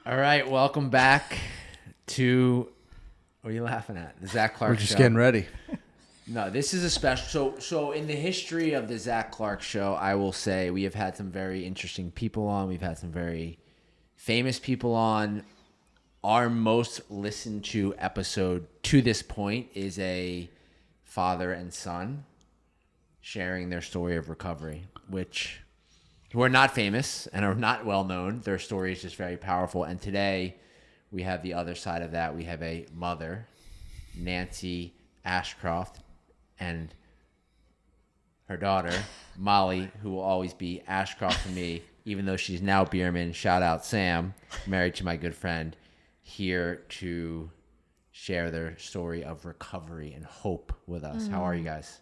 All right, welcome back to. What are you laughing at? The Zac Clark Show. We're just getting ready. No, this is a special. So in the history of the Zac Clark Show, I will say we have had some very interesting people on. We've had some very famous people on. Our most listened to episode to this point is a father and son sharing their story of recovery, who are not famous and are not well known. Their story is just very powerful. And today we have the other side of that. We have a mother, Nancy Ashcroft, and her daughter, Molly, who will always be Ashcroft to me, even though she's now Bierman. Shout out Sam, married to my good friend, here to share their story of recovery and hope with us. How are you guys?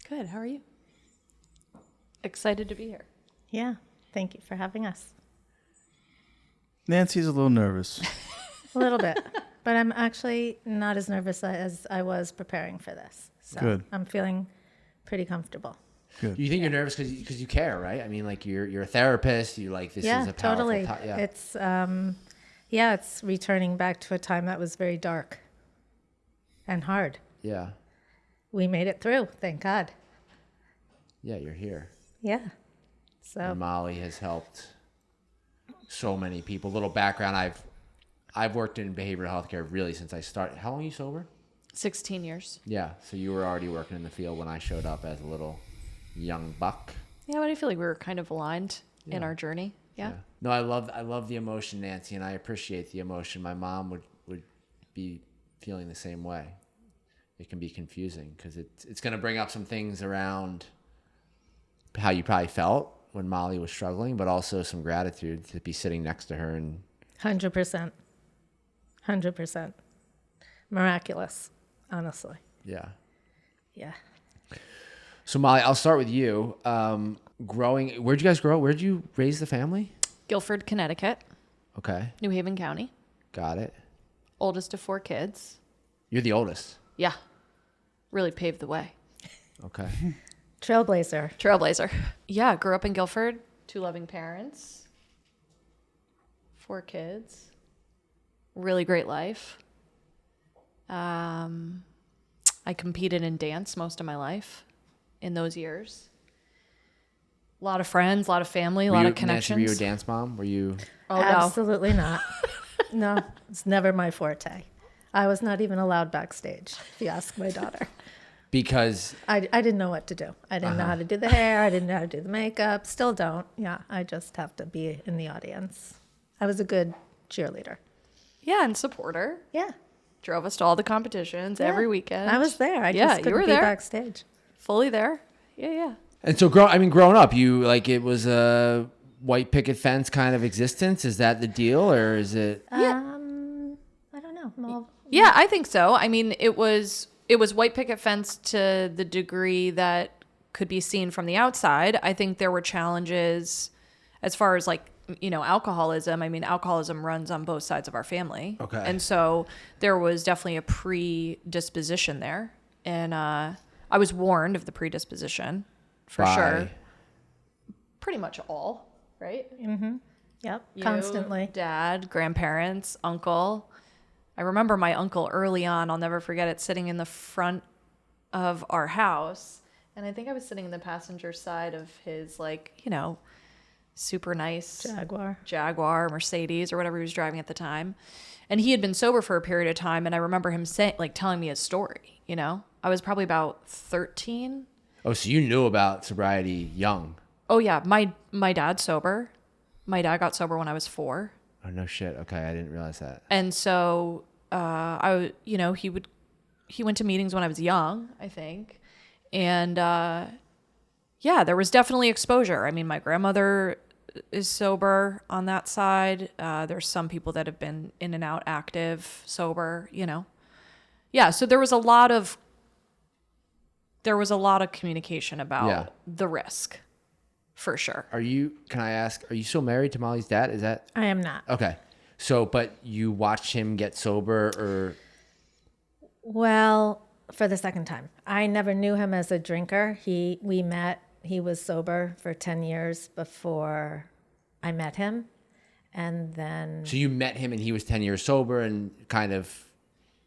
Good. How are you? Excited to be here. Yeah, thank you for having us. Nancy's a little nervous. A little bit, but I'm actually not as nervous as I was preparing for this. So Good. I'm feeling pretty comfortable. Good. You think you're nervous because you care, right? I mean, like you're a therapist. You like this is a powerful totally. yeah. It's returning back to a time that was very dark and hard. Yeah. We made it through, thank God. Yeah, you're here. Yeah. So And Molly has helped so many people. Little background, I've worked in behavioral healthcare really since I started. How long are you sober? 16 years. Yeah, so you were already working in the field when I showed up as a little young buck. Yeah, but I feel like we were kind of aligned in Yeah. our journey. Yeah. No, I love the emotion, Nancy, and I appreciate the emotion. My mom would be feeling the same way. It can be confusing because it's going to bring up some things around how you probably felt when Molly was struggling, but also some gratitude to be sitting next to her and 100%. 100%. Miraculous, honestly. yeah. Yeah. So Molly, I'll start with you. Where'd you guys grow up? Where'd you raise the family? Guilford, Connecticut, Okay, New Haven County. got it. Oldest of 4 kids. You're the oldest. Yeah. Really paved the way. Okay. Trailblazer. Trailblazer. Yeah, grew up in Guilford. 2 loving parents. 4 kids. Really great life. I competed in dance most of my life in those years. A lot of friends, a lot of family, a lot of connections. Nancy, were you a dance mom? Were you? Oh, no. Absolutely not. No, it's never my forte. I was not even allowed backstage, if you ask my daughter. Because I didn't know what to do. I didn't know how to do the hair. I didn't know how to do the makeup. Still don't. Yeah, I just have to be in the audience. I was a good cheerleader. Yeah, and supporter. Yeah. Drove us to all the competitions Yeah. every weekend. I was there. I Yeah, just you couldn't were be there. backstage. Fully there. Yeah. and so growing up, you like it was a white picket fence kind of existence. Is that the deal, or is it? I don't know. Well, Yeah, I think so. I mean, it was white picket fence to the degree that could be seen from the outside. I think there were challenges as far as like, alcoholism. I mean, alcoholism runs on both sides of our family. Okay. And so there was definitely a predisposition there. And I was warned of the predisposition for By- sure. Pretty much all, right? yep. You, Constantly. Dad, grandparents, uncle. I remember my uncle early on, I'll never forget it, sitting in the front of our house. And I think I was sitting in the passenger side of his, super nice Jaguar, Mercedes, or whatever he was driving at the time. And he had been sober for a period of time. And I remember him telling me his story, I was probably about 13. Oh, so you knew about sobriety young? Oh, yeah. My dad's sober. My dad got sober when I was 4. Oh no shit. Okay, I didn't realize that. And so, he went to meetings when I was young, I think. And, there was definitely exposure. I mean, my grandmother is sober on that side. There's some people that have been in and out active, sober, Yeah. So there was a lot of communication about the risk. For sure. Can I ask, are you still married to Molly's dad? Is that? I am not. Okay. So, but you watched him get sober or? Well, for the second time. I never knew him as a drinker. We met, he was sober for 10 years before I met him. And then So you met him and he was 10 years sober and kind of,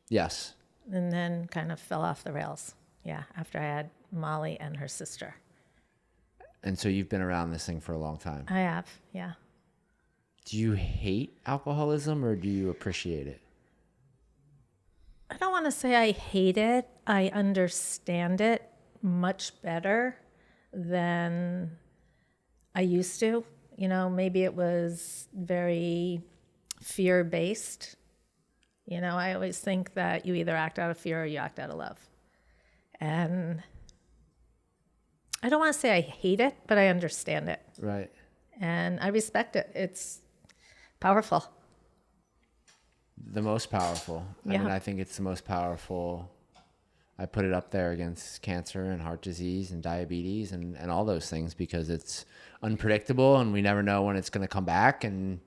yes. and then kind of fell off the rails. Yeah, after I had Molly and her sister. And so you've been around this thing for a long time. I have, yeah. Do you hate alcoholism or do you appreciate it? I don't want to say I hate it. I understand it much better than I used to. You know, maybe it was very fear-based. You know, I always think that you either act out of fear or you act out of love. And I don't want to say I hate it, but I understand it. Right. And I respect it. It's powerful. The most powerful. I Yeah. mean, I think it's the most powerful. I put it up there against cancer and heart disease and diabetes and all those things because it's unpredictable and we never know when it's going to come back. And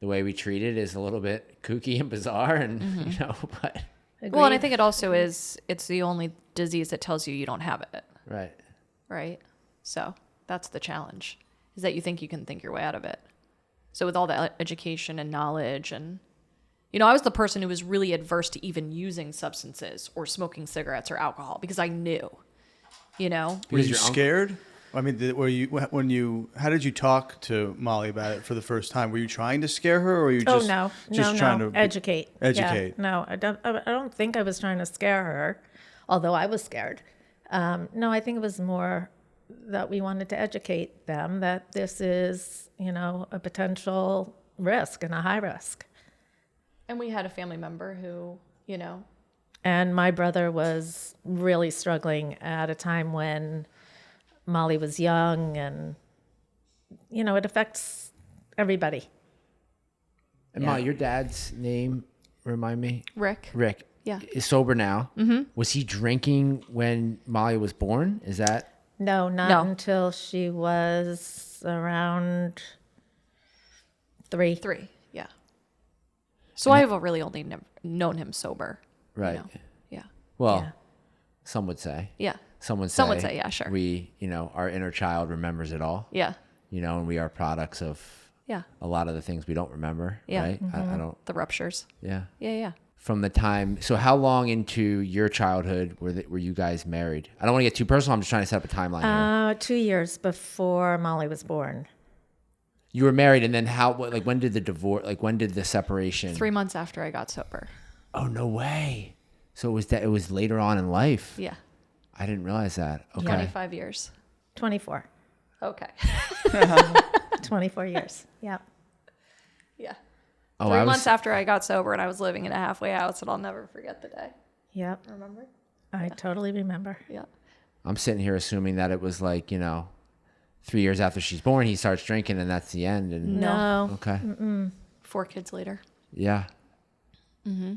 the way we treat it is a little bit kooky and bizarre and, you know, but. Agreed. Well, and I think it also is, it's the only disease that tells you don't have it, Right. right? So that's the challenge, is that you think you can think your way out of it. So with all the education and knowledge and, you know, I was the person who was really adverse to even using substances or smoking cigarettes or alcohol because I knew, you know. Were Because you your uncle- scared? I mean, how did you talk to Molly about it for the first time? Were you trying to scare her, or were you just trying to educate. Educate. Yeah, no, I don't think I was trying to scare her, although I was scared. No, I think it was more that we wanted to educate them that this is, you know, a potential risk and a high risk. And we had a family member who, you know. And my brother was really struggling at a time when Molly was young, and, you know, it affects everybody. And Ma, your dad's name, remind me? Rick. Rick. Yeah. Is sober now. Mm-hmm. Was he drinking when Molly was born? Is that? No, not No. until she was around 3. 3, yeah. So I've really only known him sober. you Right. know? Yeah. Well, Yeah. some would say. Yeah. Some would say. Some would say, yeah, sure. We, you know, our inner child remembers it all. Yeah. You know, and we are products of Yeah. a lot of the things we don't remember. Yeah. Right. I don't. The ruptures. Yeah. Yeah, yeah. From the time, so how long into your childhood were you guys married? I don't want to get too personal. I'm just trying to set up a timeline here. 2 years before Molly was born. You were married, and then when did the divorce? Like, when did the separation? 3 months after I got sober. Oh, no way. So it was later on in life. Yeah. I didn't realize that. Okay. 25 years. 24. Okay. 24 years. Yeah. Yeah. Oh, 3 months after I got sober and I was living in a halfway house, and I'll never forget the day. Yep. Remember? I totally remember. Yeah. I'm sitting here assuming that it was like, you know, 3 years after she's born, he starts drinking, and that's the end. And No. okay. 4 kids later. Yeah. Mm-hmm.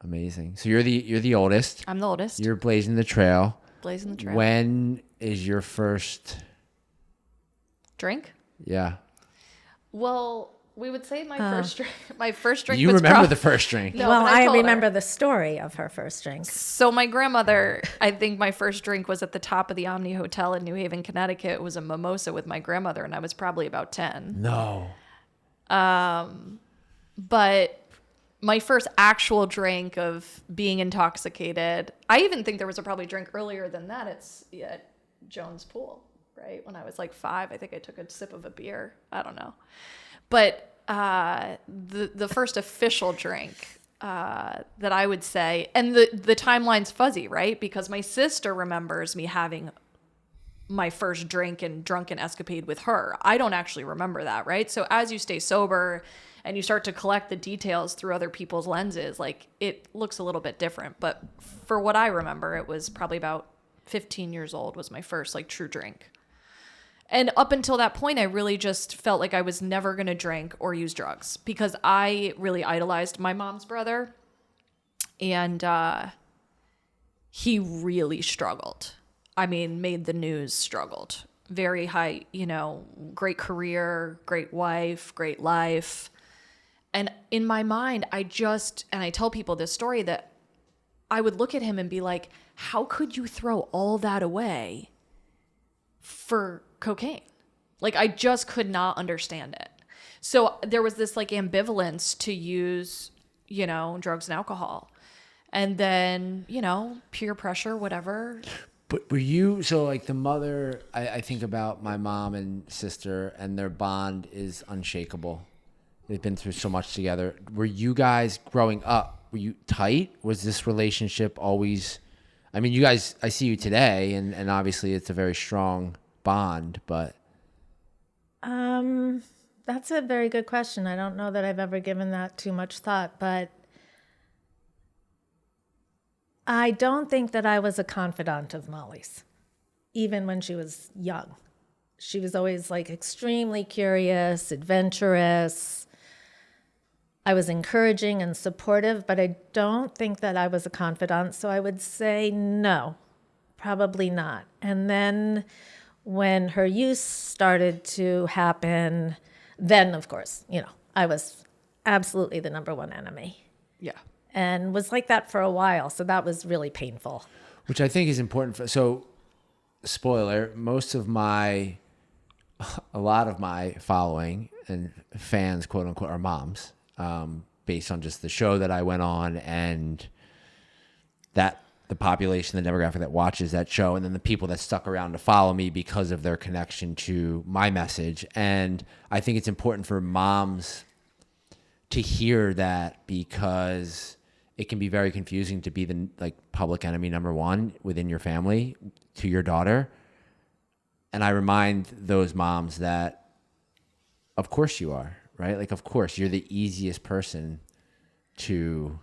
Amazing. So you're the oldest. I'm the oldest. You're blazing the trail. Blazing the trail. When is your first? Drink? Yeah. Well, we would say my first drink. My first drink. You was remember the first drink? No, Well, but I I told her. remember the story of her first drink. So my grandmother, I think my first drink was at the top of the Omni Hotel in New Haven, Connecticut. It was a mimosa with my grandmother, and I was probably about 10. No. But my first actual drink of being intoxicated, I even think there was a probably drink earlier than that. It's at Jones Pool, right? When I was like 5, I think I took a sip of a beer. I don't know. But the first official drink that I would say, and the timeline's fuzzy, right? Because my sister remembers me having my first drink and drunken escapade with her. I don't actually remember that, right? So as you stay sober and you start to collect the details through other people's lenses, like, it looks a little bit different. But for what I remember, it was probably about 15 years old was my first like true drink. And up until that point, I really just felt like I was never going to drink or use drugs because I really idolized my mom's brother. And he really struggled. I mean, made the news, struggled. Very high, you know, great career, great wife, great life. And in my mind, and I tell people this story, that I would look at him and be like, how could you throw all that away for cocaine? Like, I just could not understand it. So there was this like ambivalence to use, you know, drugs and alcohol. And then, you know, peer pressure, whatever. But were you, so like the mother, I think about my mom and sister, and their bond is unshakable. They've been through so much together. Were you guys growing up, were you tight? Was this relationship always, I mean, you guys, I see you today, and obviously it's a very strong bond, but. That's a very good question. I don't know that I've ever given that too much thought, but I don't think that I was a confidant of Molly's, even when she was young. She was always like extremely curious, adventurous. I was encouraging and supportive, but I don't think that I was a confidant. So I would say no, probably not. And then when her use started to happen, then of course, you know, I was absolutely the number one enemy. Yeah. And was like that for a while. So that was really painful. Which I think is important. So, spoiler, a lot of my following and fans, quote unquote, are moms, based on just the show that I went on and that the population, the demographic that watches that show, and then the people that stuck around to follow me because of their connection to my message. And I think it's important for moms to hear that, because it can be very confusing to be the like public enemy number one within your family to your daughter. And I remind those moms that of course you are, right? Like, of course you're the easiest person to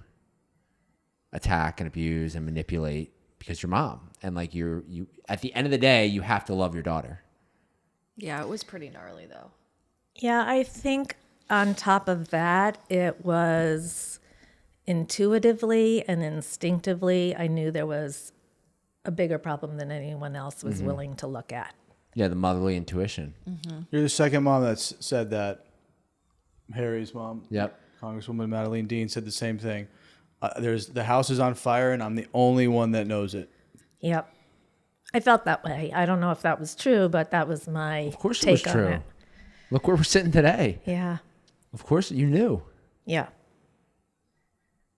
attack and abuse and manipulate because you're mom. And like you at the end of the day, you have to love your daughter. Yeah, it was pretty gnarly though. Yeah, I think on top of that, it was intuitively and instinctively, I knew there was a bigger problem than anyone else was willing to look at. Yeah, the motherly intuition. Mm-hmm. You're the second mom that's said that. Harry's mom, Yep. Congresswoman Madeline Dean, said the same thing. The house is on fire, and I'm the only one that knows it. Yep. I felt that way. I don't know if that was true, but that was my Of course take it was on true. it. Look where we're sitting today. Yeah. Of course you knew. Yeah.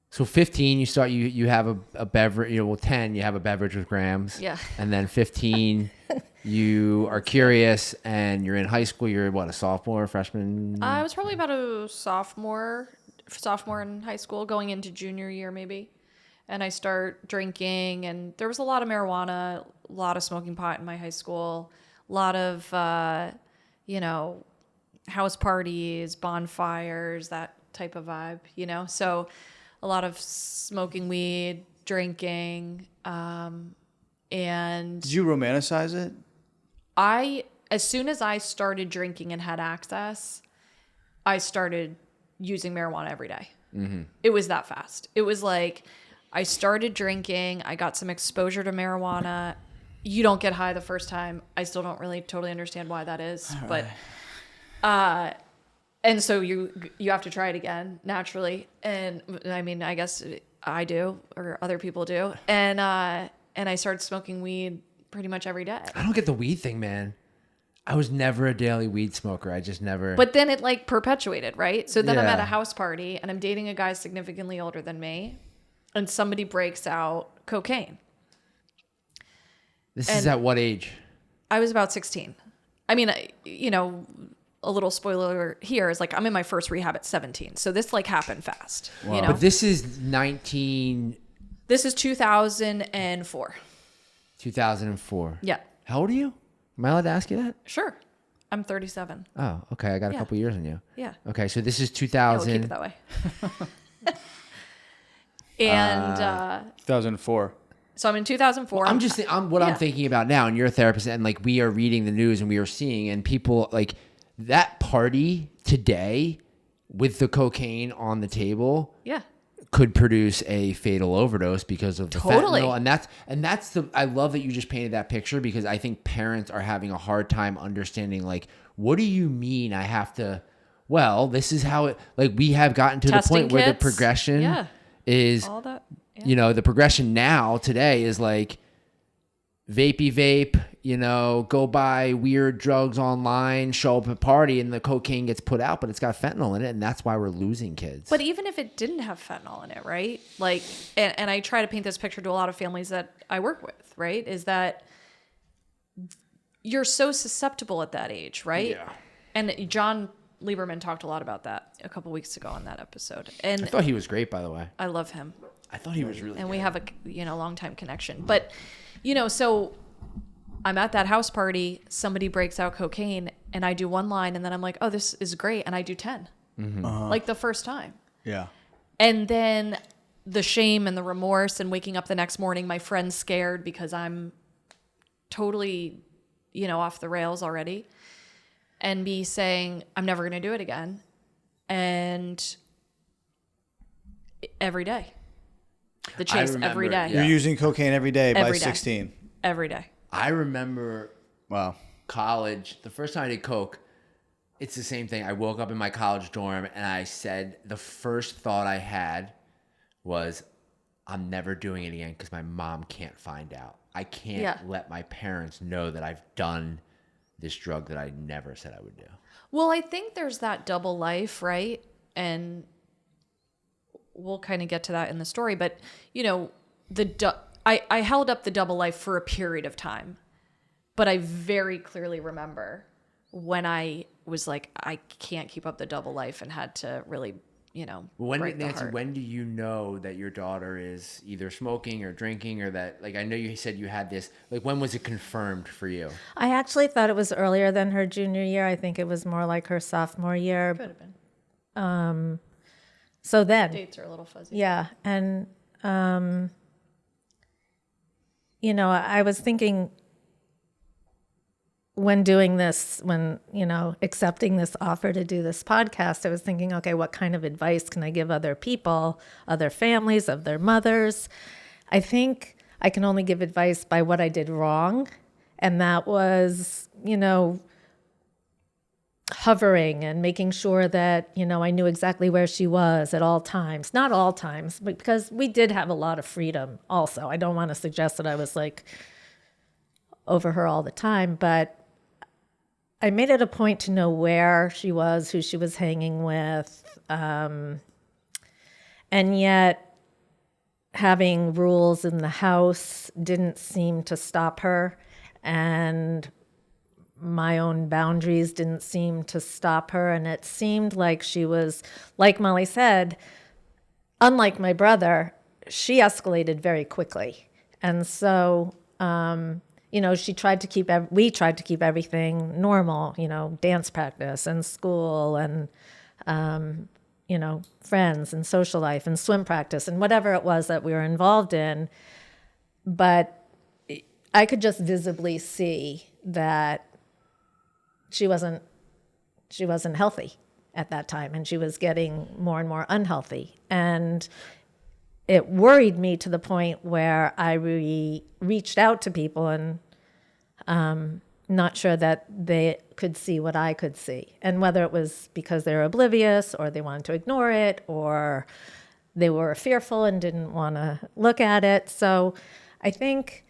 So 15, you start, you have a beverage, 10, you have a beverage with Grams. Yeah. And then 15, you are curious and you're in high school. You're what, a sophomore, freshman? I was probably about a sophomore in high school, going into junior year maybe. And I start drinking, and there was a lot of marijuana, a lot of smoking pot in my high school, a lot of, house parties, bonfires, that type of vibe, So a lot of smoking weed, drinking, and Did you romanticize it? as soon as I started drinking and had access, I started using marijuana every day. Mm-hmm. It was that fast. It was like I started drinking. I got some exposure to marijuana. You don't get high the first time. I still don't really totally understand why that is, but and so you have to try it again naturally. And I mean, I guess I do, or other people do. And I started smoking weed pretty much every day. I don't get the weed thing, man. I was never a daily weed smoker. I just never. But then it like perpetuated, right? So then I'm Yeah. at a house party and I'm dating a guy significantly older than me, and somebody breaks out cocaine. This is at what age? I was about 16. I mean, a little spoiler here is like I'm in my first rehab at 17. So this like happened fast, But this is 19... This is 2004. 2004. Yeah. How old are you? Am I allowed to ask you that? Sure. I'm 37. Oh, okay. I got a Yeah. couple years on you. Yeah. Okay, so this is Yeah, 2000. we'll keep it that way. And 2004. so I'm in 2004. I'm thinking about now, and you're a therapist, and like we are reading the news and we are seeing, and people like that party today with the cocaine on the table. Yeah. Could produce a fatal overdose because of the Totally. fentanyl. And that's I love that you just painted that picture, because I think parents are having a hard time understanding, like, what do you mean I have to, well, this is how it, like, we have gotten to Testing the point where the kits. progression Yeah. is, All that. Yeah. the progression now today is like vapey vape, go buy weird drugs online, show up at a party, and the cocaine gets put out, but it's got fentanyl in it, and that's why we're losing kids. But even if it didn't have fentanyl in it, right? Like, and I try to paint this picture to a lot of families that I work with, right? Is that you're so susceptible at that age, right? Yeah. And John Lieberman talked a lot about that a couple weeks ago on that episode. And I thought he was great, by the way. I love him. I thought he was really and good. We have a long time connection. But, so I'm at that house party, somebody breaks out cocaine, and I do one line, and then I'm like, oh, this is great. And I do 10, like the first time. Yeah. And then the shame and the remorse and waking up the next morning, my friend's scared because I'm totally, off the rails already. And me saying, I'm never going to do it again. And every day. The chase every day. You're using cocaine every day by Every day. 16. Every day. I remember Wow. college, the first time I did coke, it's the same thing. I woke up in my college dorm and I said the first thought I had was, I'm never doing it again because my mom can't find out. I can't let my parents know that I've done this drug that I never said I would do. Well, I think there's that double life, right? And we'll kind of get to that in the story. But, I held up the double life for a period of time. But I very clearly remember when I was like, I can't keep up the double life and had to really, break the Nancy, heart. when do you know that your daughter is either smoking or drinking or that, like, I know you said you had this, like, when was it confirmed for you? I actually thought it was earlier than her junior year. I think it was more like her sophomore year. Could have been. So then, Dates are a little fuzzy. yeah. And, I was thinking when doing this, accepting this offer to do this podcast, I was thinking, okay, what kind of advice can I give other people, other families, of their mothers? I think I can only give advice by what I did wrong. And that was, hovering and making sure that, I knew exactly where she was at all times. Not all times, but because we did have a lot of freedom also. I don't want to suggest that I was like over her all the time, but I made it a point to know where she was, who she was hanging with, and yet having rules in the house didn't seem to stop her, and my own boundaries didn't seem to stop her, and it seemed like she was, like Molly said, unlike my brother, she escalated very quickly, and so we tried to keep everything normal, dance practice and school and, friends and social life and swim practice and whatever it was that we were involved in. But I could just visibly see that she wasn't healthy at that time, and she was getting more and more unhealthy. And it worried me to the point where I reached out to people and not sure that they could see what I could see. And whether it was because they were oblivious or they wanted to ignore it or they were fearful and didn't want to look at it. So I think,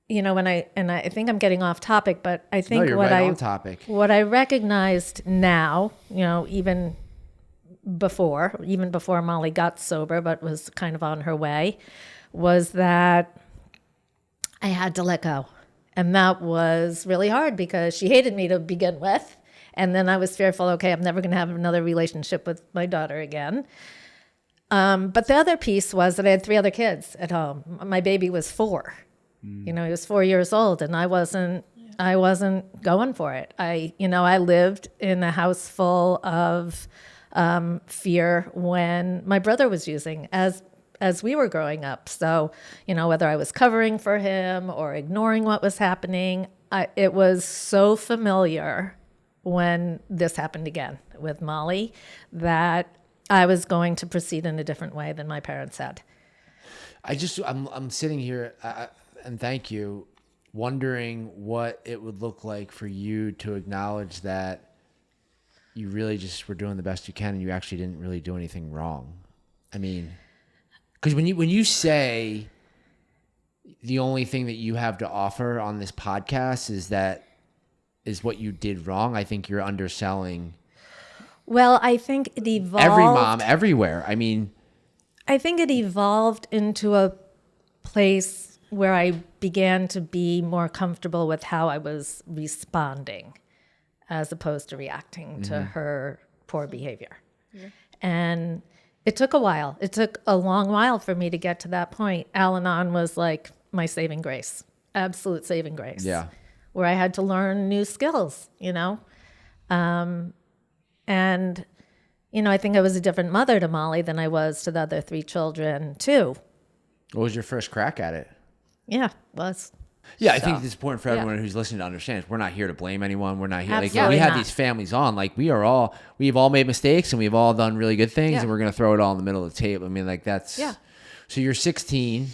I think I'm getting off topic, but I think on topic. What I recognized now, even before Molly got sober, but was kind of on her way, was that I had to let go. And that was really hard because she hated me to begin with. And then I was fearful, okay, I'm never going to have another relationship with my daughter again. But the other piece was that I had 3 other kids at home. My baby was 4. He was 4 years old, and I wasn't going for it. I lived in a house full of fear when my brother was using as we were growing up. So, whether I was covering for him or ignoring what was happening, it was so familiar when this happened again with Molly that I was going to proceed in a different way than my parents had. I'm sitting here, and thank you, wondering what it would look like for you to acknowledge that you really just were doing the best you can and you actually didn't really do anything wrong. I mean, because when you say the only thing that you have to offer on this podcast is what you did wrong. I think you're underselling. Well, I think it evolved. Every mom everywhere. I mean, I think it evolved into a place where I began to be more comfortable with how I was responding as opposed to reacting to her poor behavior. Yeah. And it took a while. It took a long while for me to get to that point. Al-Anon was like my saving grace, absolute saving grace. Yeah. Where I had to learn new skills, you know? And, you know, I think I was a different mother to Molly than I was to the other 3 children, too. What was your first crack at it? Yeah, was. Yeah, I think it's important for everyone who's listening to understand. We're not here to blame anyone. We're not here. Like, we have these families on. Like, we've all made mistakes and we've all done really good things, and we're going to throw it all in the middle of the table. I mean, like, that's. Yeah. So you're 16.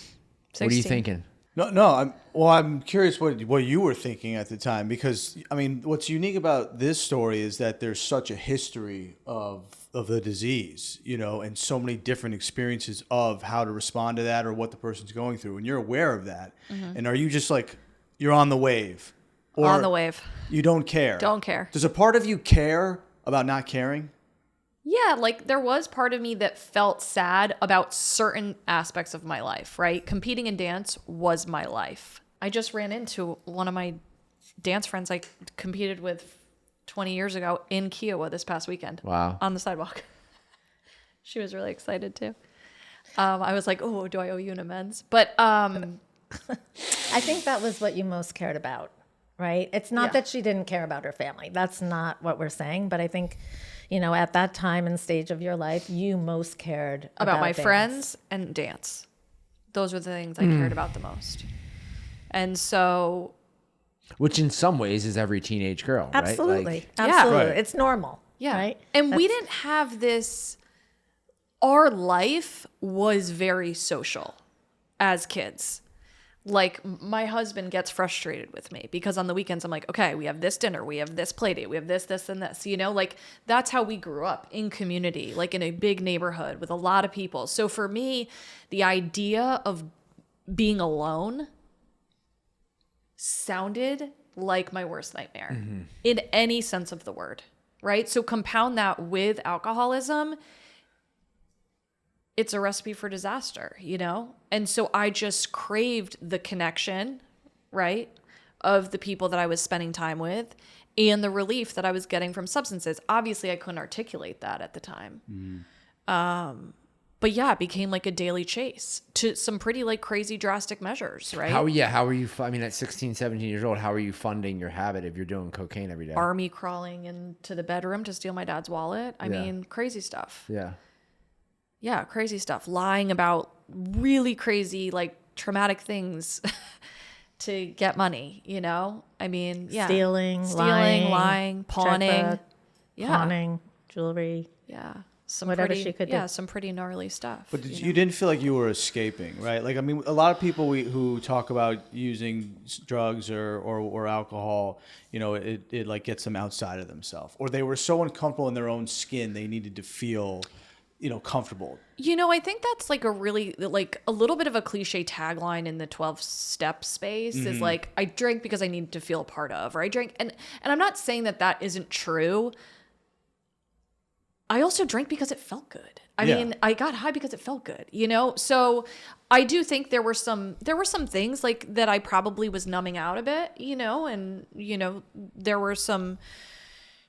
What are you thinking? No. I'm curious what you were thinking at the time, because I mean, what's unique about this story is that there's such a history of the disease, you know, and so many different experiences of how to respond to that or what the person's going through, and you're aware of that. And are you just like you're on the wave? Or on the wave. You don't care. Don't care. Does a part of you care about not caring? Yeah, like there was part of me that felt sad about certain aspects of my life, right? Competing in dance was my life. I just ran into one of my dance friends I competed with 20 years ago in Kiowa this past weekend. Wow. On the sidewalk. She was really excited too. I was like, oh, do I owe you an amends? But I think that was what you most cared about, right? It's not that she didn't care about her family. That's not what we're saying. But I think, you know, at that time and stage of your life, you most cared about my dance. friends and dance. Those were the things I cared about the most. And so, which in some ways is every teenage girl, absolutely. right? Like, absolutely. Right. It's normal. Yeah. Right? And we didn't have this, our life was very social as kids. Like, my husband gets frustrated with me because on the weekends I'm like, okay, we have this dinner, we have this play date, we have this, this, and this, you know, like that's how we grew up in community, like in a big neighborhood with a lot of people. So for me, the idea of being alone sounded like my worst nightmare in any sense of the word, right? So compound that with alcoholism, it's a recipe for disaster, you know? And so I just craved the connection, right, of the people that I was spending time with and the relief that I was getting from substances. Obviously, I couldn't articulate that at the time. But yeah, it became like a daily chase to some pretty like crazy drastic measures, right? How are you, I mean, at 16, 17 years old, how are you funding your habit if you're doing cocaine every day? Army crawling into the bedroom to steal my dad's wallet. I mean, crazy stuff. Yeah. Yeah, crazy stuff. Lying about really crazy, like traumatic things to get money, you know? I mean, yeah. Stealing, lying, pawning. checkbook, pawning, jewelry. Yeah. Whatever she could do. Yeah, some pretty gnarly stuff. But you didn't feel like you were escaping, right? Like, I mean, a lot of people who talk about using drugs or alcohol, you know, it like gets them outside of themselves. Or they were so uncomfortable in their own skin, they needed to feel, you know, comfortable. You know, I think that's like a really, like a little bit of a cliche tagline in the 12-step space is like, I drink because I need to feel a part of, or I drink. And I'm not saying that isn't true. I also drank because it felt good. I mean, I got high because it felt good, you know? So I do think there were some things like that I probably was numbing out a bit, you know, and, you know, there were some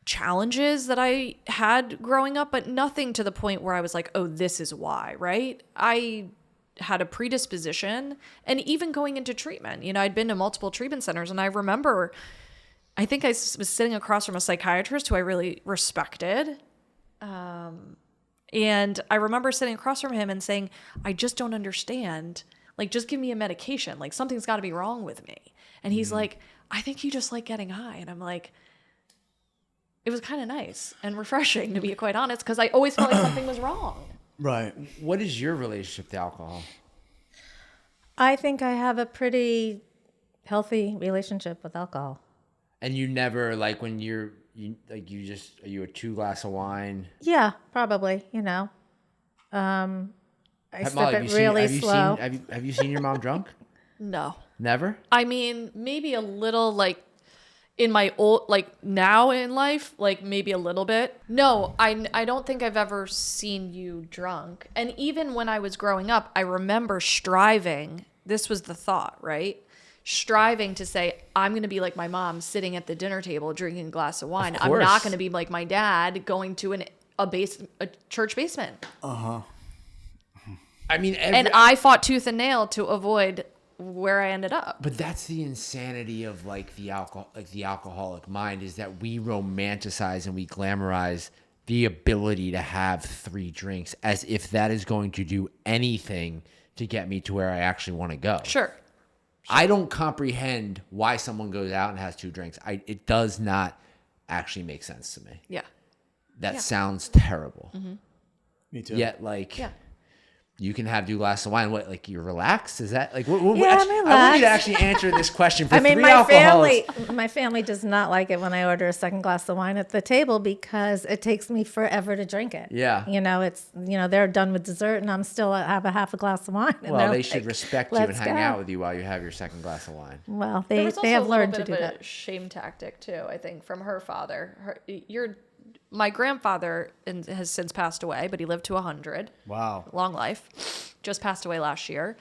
challenges that I had growing up, but nothing to the point where I was like, oh, this is why, right? I had a predisposition, and even going into treatment, you know, I'd been to multiple treatment centers, and I remember, I think I was sitting across from a psychiatrist who I really respected. And I remember sitting across from him and saying, I just don't understand. Like, just give me a medication. Like, something's got to be wrong with me. And he's like, I think you just like getting high. And I'm like, it was kind of nice and refreshing, to be quite honest, because I always felt like something was wrong. Right. What is your relationship to alcohol? I think I have a pretty healthy relationship with alcohol. And you never, like, when are you a 2 glass of wine? Yeah, probably, you know. I sip Molly, it really slow. Have you seen your mom drunk? No. Never? I mean, maybe a little like in my old, like now in life, like maybe a little bit. No, I don't think I've ever seen you drunk. And even when I was growing up, I remember striving. This was the thought, right? Striving to say, I'm going to be like my mom sitting at the dinner table drinking a glass of wine. Of I'm course. not going to be like my dad going to a church basement. I mean, And I fought tooth and nail to avoid where I ended up. But that's the insanity of like the alcoholic mind, is that we romanticize and we glamorize the ability to have 3 drinks as if that is going to do anything to get me to where I actually want to go. Sure. I don't comprehend why someone goes out and has 2 drinks. It does not actually make sense to me. Yeah. That sounds terrible. Me too. Yet, like, Yeah. you can have 2 glasses of wine. What, like, you're relaxed? Is that like? What, Yeah, I'm I want you relaxed. to actually answer this question for I mean, 3 my alcoholics. family does not like it when I order a second glass of wine at the table because it takes me forever to drink it. Yeah. They're done with dessert and I'm still have a half a glass of wine. And Well, they're they should like, respect you and "Let's hang go." out with you while you have your second glass of wine. Well, There they was also have a little learned to bit do of a that. shame tactic too, I think, from her father. My grandfather has since passed away, but he lived to 100. Wow. Long life. Just passed away last year.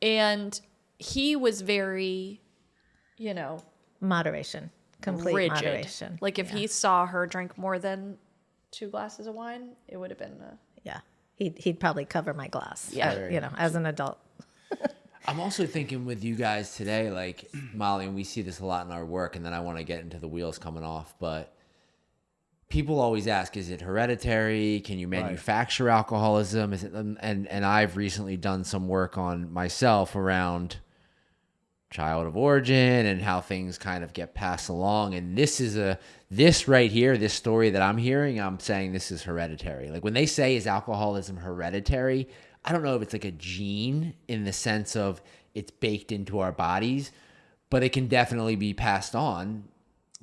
And he was very, Moderation. Complete rigid. moderation. Like if he saw her drink more than 2 glasses of wine, it would have been Yeah. He'd probably cover my glass. Yeah. As an adult. I'm also thinking with you guys today, like Molly, and we see this a lot in our work, and then I want to get into the wheels coming off, but people always ask, is it hereditary? Can you manufacture alcoholism? Is it, and I've recently done some work on myself around child of origin and how things kind of get passed along. And this right here, this story that I'm hearing, I'm saying this is hereditary. Like when they say, is alcoholism hereditary? I don't know if it's like a gene in the sense of it's baked into our bodies, but it can definitely be passed on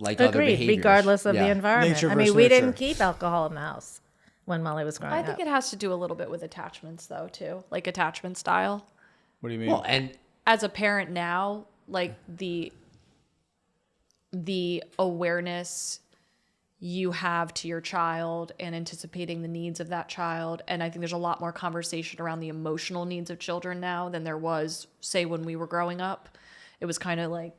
like other Agreed, behaviors. regardless of the environment. Nature I mean, versus we nurture. didn't keep alcohol in the house when Molly was growing I up. think it has to do a little bit with attachments though too, like attachment style. What do you mean? Well, and As a parent now, like the awareness you have to your child and anticipating the needs of that child, and I think there's a lot more conversation around the emotional needs of children now than there was, say, when we were growing up. It was kind of like,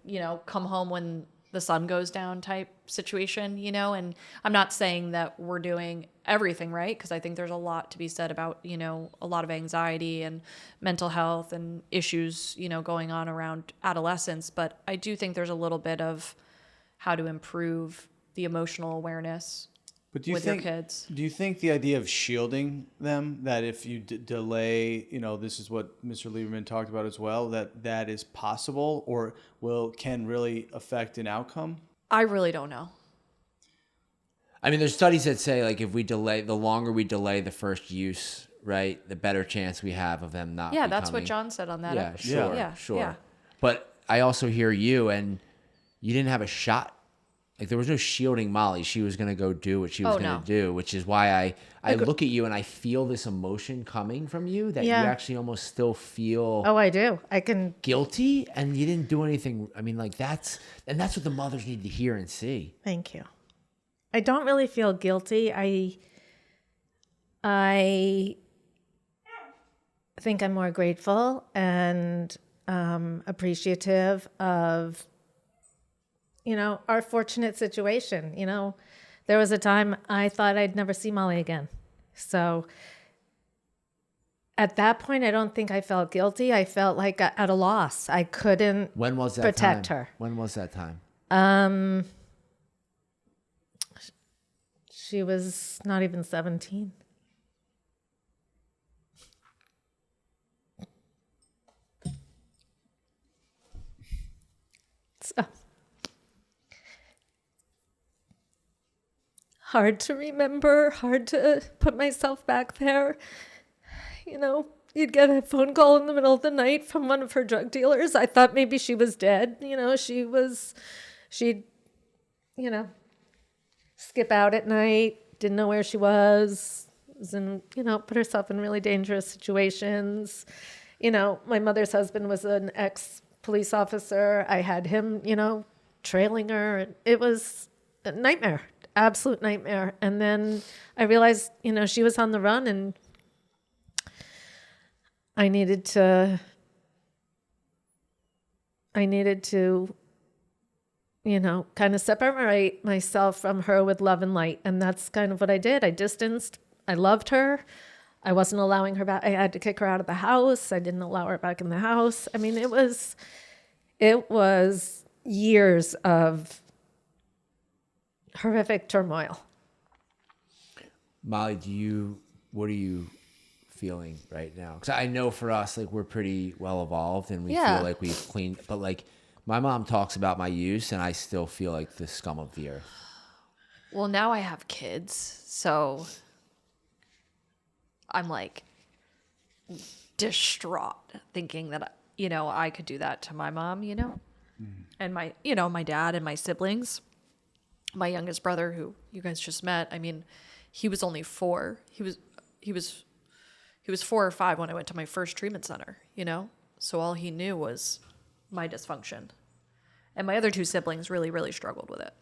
come home when the sun goes down type situation, and I'm not saying that we're doing everything right, because I think there's a lot to be said about, a lot of anxiety and mental health and issues, going on around adolescence. But I do think there's a little bit of how to improve the emotional awareness But do you with think, your kids. Do you think the idea of shielding them, that if you delay, this is what Mr. Lieberman talked about as well, that is possible or can really affect an outcome? I really don't know. I mean, there's studies that say like if we delay, the longer we delay the first use, right, the better chance we have of them not. Yeah, that's what becoming- John said on that. Yeah, sure, Yeah, sure. yeah. But I also hear you, and you didn't have a shot. Like there was no shielding Molly. She was gonna go do what she was gonna no. do, which is why I look at you and I feel this emotion coming from you that Yeah. you actually almost still feel Oh, I do. I can. guilty, and you didn't do anything. I mean, like that's what the mothers need to hear and see. Thank you. I don't really feel guilty. I think I'm more grateful and appreciative of, our fortunate situation. There was a time I thought I'd never see Molly again. So at that point, I don't think I felt guilty. I felt like at a loss. I couldn't When was that protect time? her. When was that time? She was not even 17. So hard to remember, hard to put myself back there. You'd get a phone call in the middle of the night from one of her drug dealers. I thought maybe she was dead. She'd skip out at night, didn't know where she was in, put herself in really dangerous situations. My mother's husband was an police officer. I had him, trailing her. It was a nightmare, absolute nightmare. And then I realized, she was on the run, and I needed to, kind of separate myself from her with love and light. And that's kind of what I did. I distanced. I loved her. I wasn't allowing her back. I had to kick her out of the house. I didn't allow her back in the house. I mean, it was years of horrific turmoil. Molly, what are you feeling right now? Because I know for us, like, we're pretty well evolved and we feel like we've cleaned, but like my mom talks about my use and I still feel like the scum of the earth. Well, now I have kids, so I'm like distraught thinking that, I could do that to my mom, and my dad and my siblings. My youngest brother, who you guys just met, I mean, he was only 4. He was 4 or 5 when I went to my first treatment center, So all he knew was my dysfunction. And my other 2 siblings really, really struggled with it.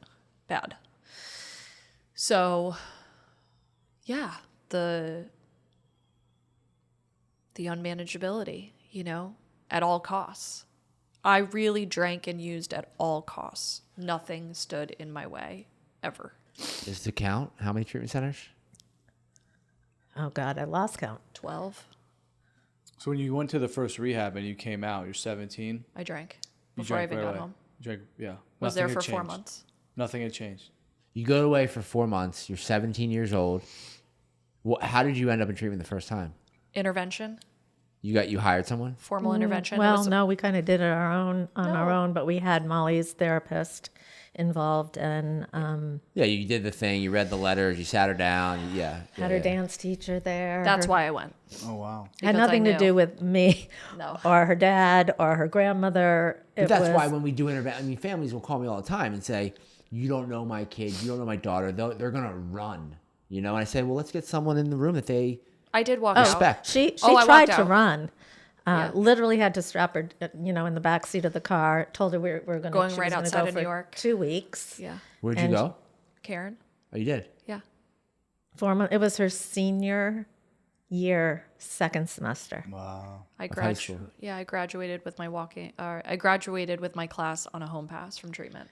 Bad. So, yeah, the unmanageability, at all costs. I really drank and used at all costs. Nothing stood in my way, ever. Is the count? How many treatment centers? Oh, God, I lost count. 12. So when you went to the first rehab and you came out, you're 17. I drank You before I drank even right got away. home. You drank, yeah. Was Nothing there for had 4 changed. months. Nothing had changed. You go away for 4 months. You're 17 years old. How did you end up in treatment the first time? Intervention, You hired someone? formal intervention. It Well, was- no, we kind of did it our No. own, but we had Molly's therapist involved and Yeah, you did the thing. You read the letters. You sat her down. Yeah. had her dance teacher there. That's Her- why I went. Oh, wow. Had because I nothing to knew. do with me No. or her dad or her grandmother. But that's why when we do intervention, I mean, families will call me all the time and say, you don't know my kid. You don't know my daughter. They're going to run. And I say, well, let's get someone in the room that they I did walk respect. out. She Oh, I tried walked to out. run. Yeah. Literally had to strap her, in the back seat of the car. Told her we were going Going right outside go of for New York. 2 weeks. Yeah. Where'd you And- go? Karen. Oh, you did? Yeah. 4 months. It was her senior year, second semester. Wow. I high school. I graduated with my I graduated with my class on a home pass from treatment.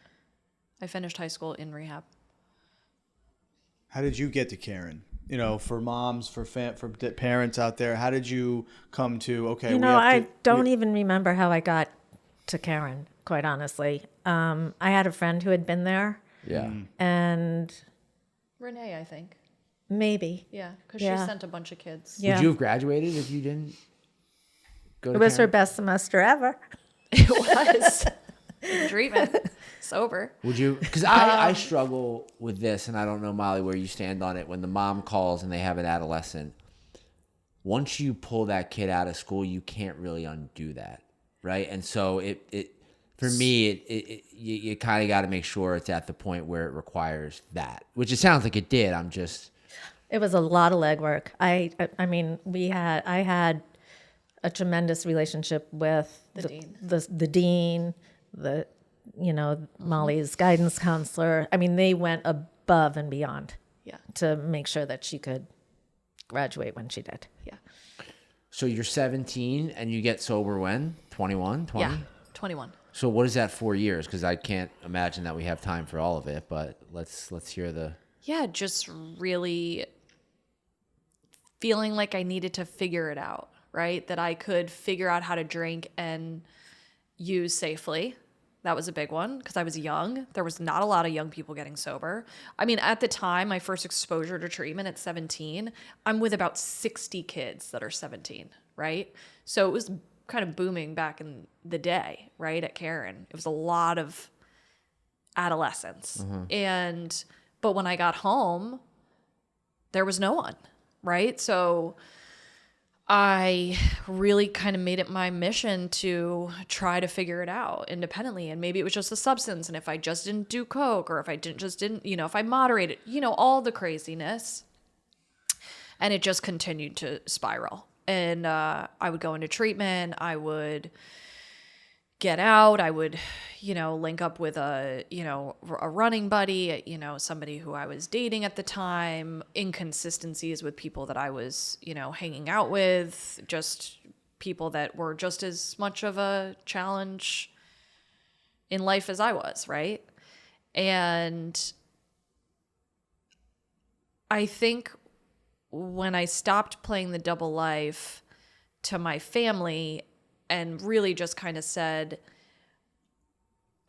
I finished high school in rehab. How did you get to Karen? For moms, for parents out there, how did you come to, okay, I don't even remember how I got to Karen, quite honestly. I had a friend who had been there, Yeah. and Renee, I think. maybe. Yeah, because Yeah. she sent a bunch of kids. Yeah. Would you have graduated if you didn't go to It was her Karen? best semester ever. It was in treatment, sober. Would you? Because I struggle with this, and I don't know, Molly, where you stand on it. When the mom calls and they have an adolescent, once you pull that kid out of school, you can't really undo that, right? And so for me, you kind of got to make sure it's at the point where it requires that, which it sounds like it did. It was a lot of legwork. I mean, I had a tremendous relationship with the dean, Molly's guidance counselor. I mean, they went above and beyond Yeah, to make sure that she could graduate when she did. yeah, So you're 17 and you get sober when? 21, 20? yeah. 21. So what is that 4 years? Because I can't imagine that we have time for all of it, but let's hear the... Yeah, just really feeling like I needed to figure it out, right? That I could figure out how to drink and use safely. That was a big one because I was young. There was not a lot of young people getting sober. I mean, at the time, my first exposure to treatment at 17, I'm with about 60 kids that are 17, right? So it was kind of booming back in the day, right, at Karen. It was a lot of adolescents. But when I got home, there was no one, right? So I really kind of made it my mission to try to figure it out independently. And maybe it was just a substance. And if I just didn't do coke, or if I didn't, if I moderated, all the craziness. And it just continued to spiral. And I would go into treatment. I would, get out. I would, link up with a running buddy, somebody who I was dating at the time, inconsistencies with people that I was, hanging out with, just people that were just as much of a challenge in life as I was, right? And I think when I stopped playing the double life to my family and really just kind of said,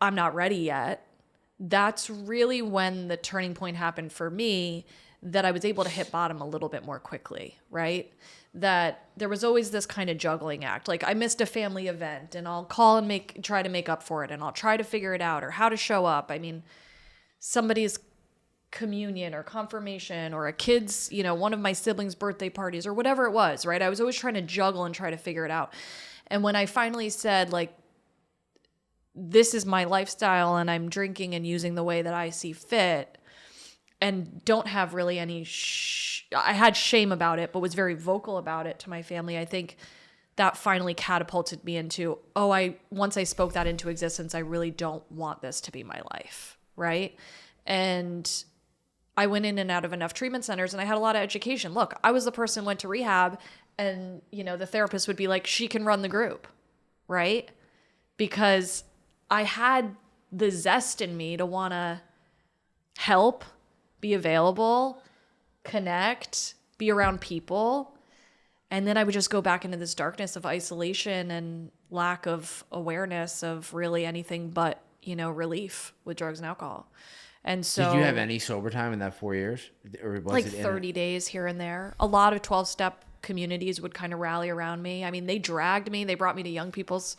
I'm not ready yet, that's really when the turning point happened for me, that I was able to hit bottom a little bit more quickly, right? That there was always this kind of juggling act. Like I missed a family event and I'll call and try to make up for it, and I'll try to figure it out or how to show up. I mean, somebody's communion or confirmation or a kid's, one of my siblings' birthday parties or whatever it was, right? I was always trying to juggle and try to figure it out. And when I finally said, like, this is my lifestyle and I'm drinking and using the way that I see fit and don't have really any, I had shame about it, but was very vocal about it to my family. I think that finally catapulted me into, once I spoke that into existence, I really don't want this to be my life, right? And I went in and out of enough treatment centers and I had a lot of education. Look, I was the person who went to rehab and, the therapist would be like, she can run the group, right? Because I had the zest in me to want to help, be available, connect, be around people. And then I would just go back into this darkness of isolation and lack of awareness of really anything but, relief with drugs and alcohol. And so, did you have any sober time in that 4 years? Or was like it 30 days here and there? A lot of 12-step communities would kind of rally around me. I mean, they dragged me. They brought me to young people's,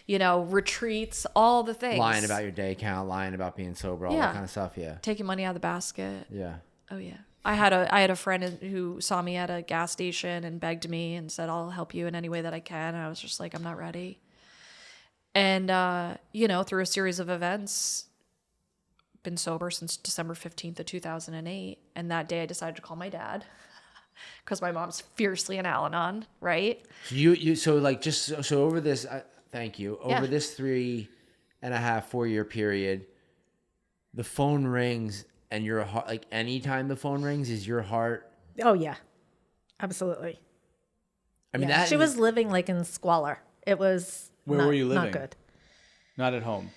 retreats, all the things. Lying about your day count, lying about being sober, all that kind of stuff. Yeah. Taking money out of the basket. Yeah. Oh yeah. I had a friend who saw me at a gas station and begged me and said, I'll help you in any way that I can. And I was just like, I'm not ready. And, through a series of events, been sober since December 15th of 2008. And that day I decided to call my dad because my mom's fiercely an Al-Anon, right? So over this, thank you. Over this 3.5, 4 year period, the phone rings and your heart, like anytime the phone rings, is your heart? Oh yeah, absolutely. I mean, she was living like in squalor. It was Where were you living? Not good. Not at home.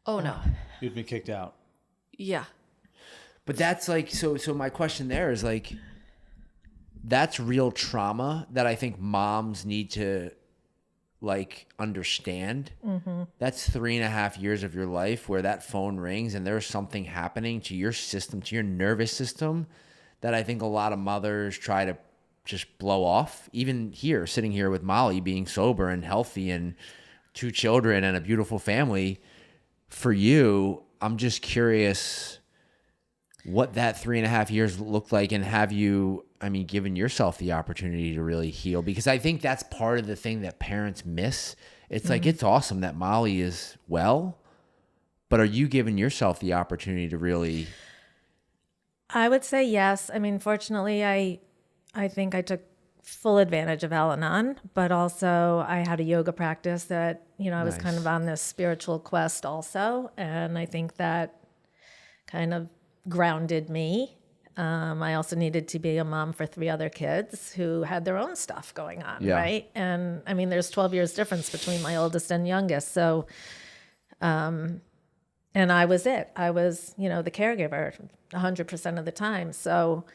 Oh no. You'd been kicked out. Yeah. But that's like, so my question there is like, that's real trauma that I think moms need to like understand. Mm-hmm. That's 3.5 years of your life where that phone rings and there's something happening to your system, to your nervous system, that I think a lot of mothers try to just blow off. Even here, sitting here with Molly, being sober and healthy and 2 children and a beautiful family. For you, I'm just curious what that 3.5 years looked like, and have you, given yourself the opportunity to really heal? Because I think that's part of the thing that parents miss. It's like, it's awesome that Molly is well, but are you giving yourself the opportunity to really? I would say yes. Fortunately, I think I took full advantage of Al-Anon, but also I had a yoga practice that, I was kind of on this spiritual quest also. And I think that kind of grounded me. I also needed to be a mom for 3 other kids who had their own stuff going on, right? And there's 12 years difference between my oldest and youngest. So, and I was it. I was, the caregiver 100% of the time. So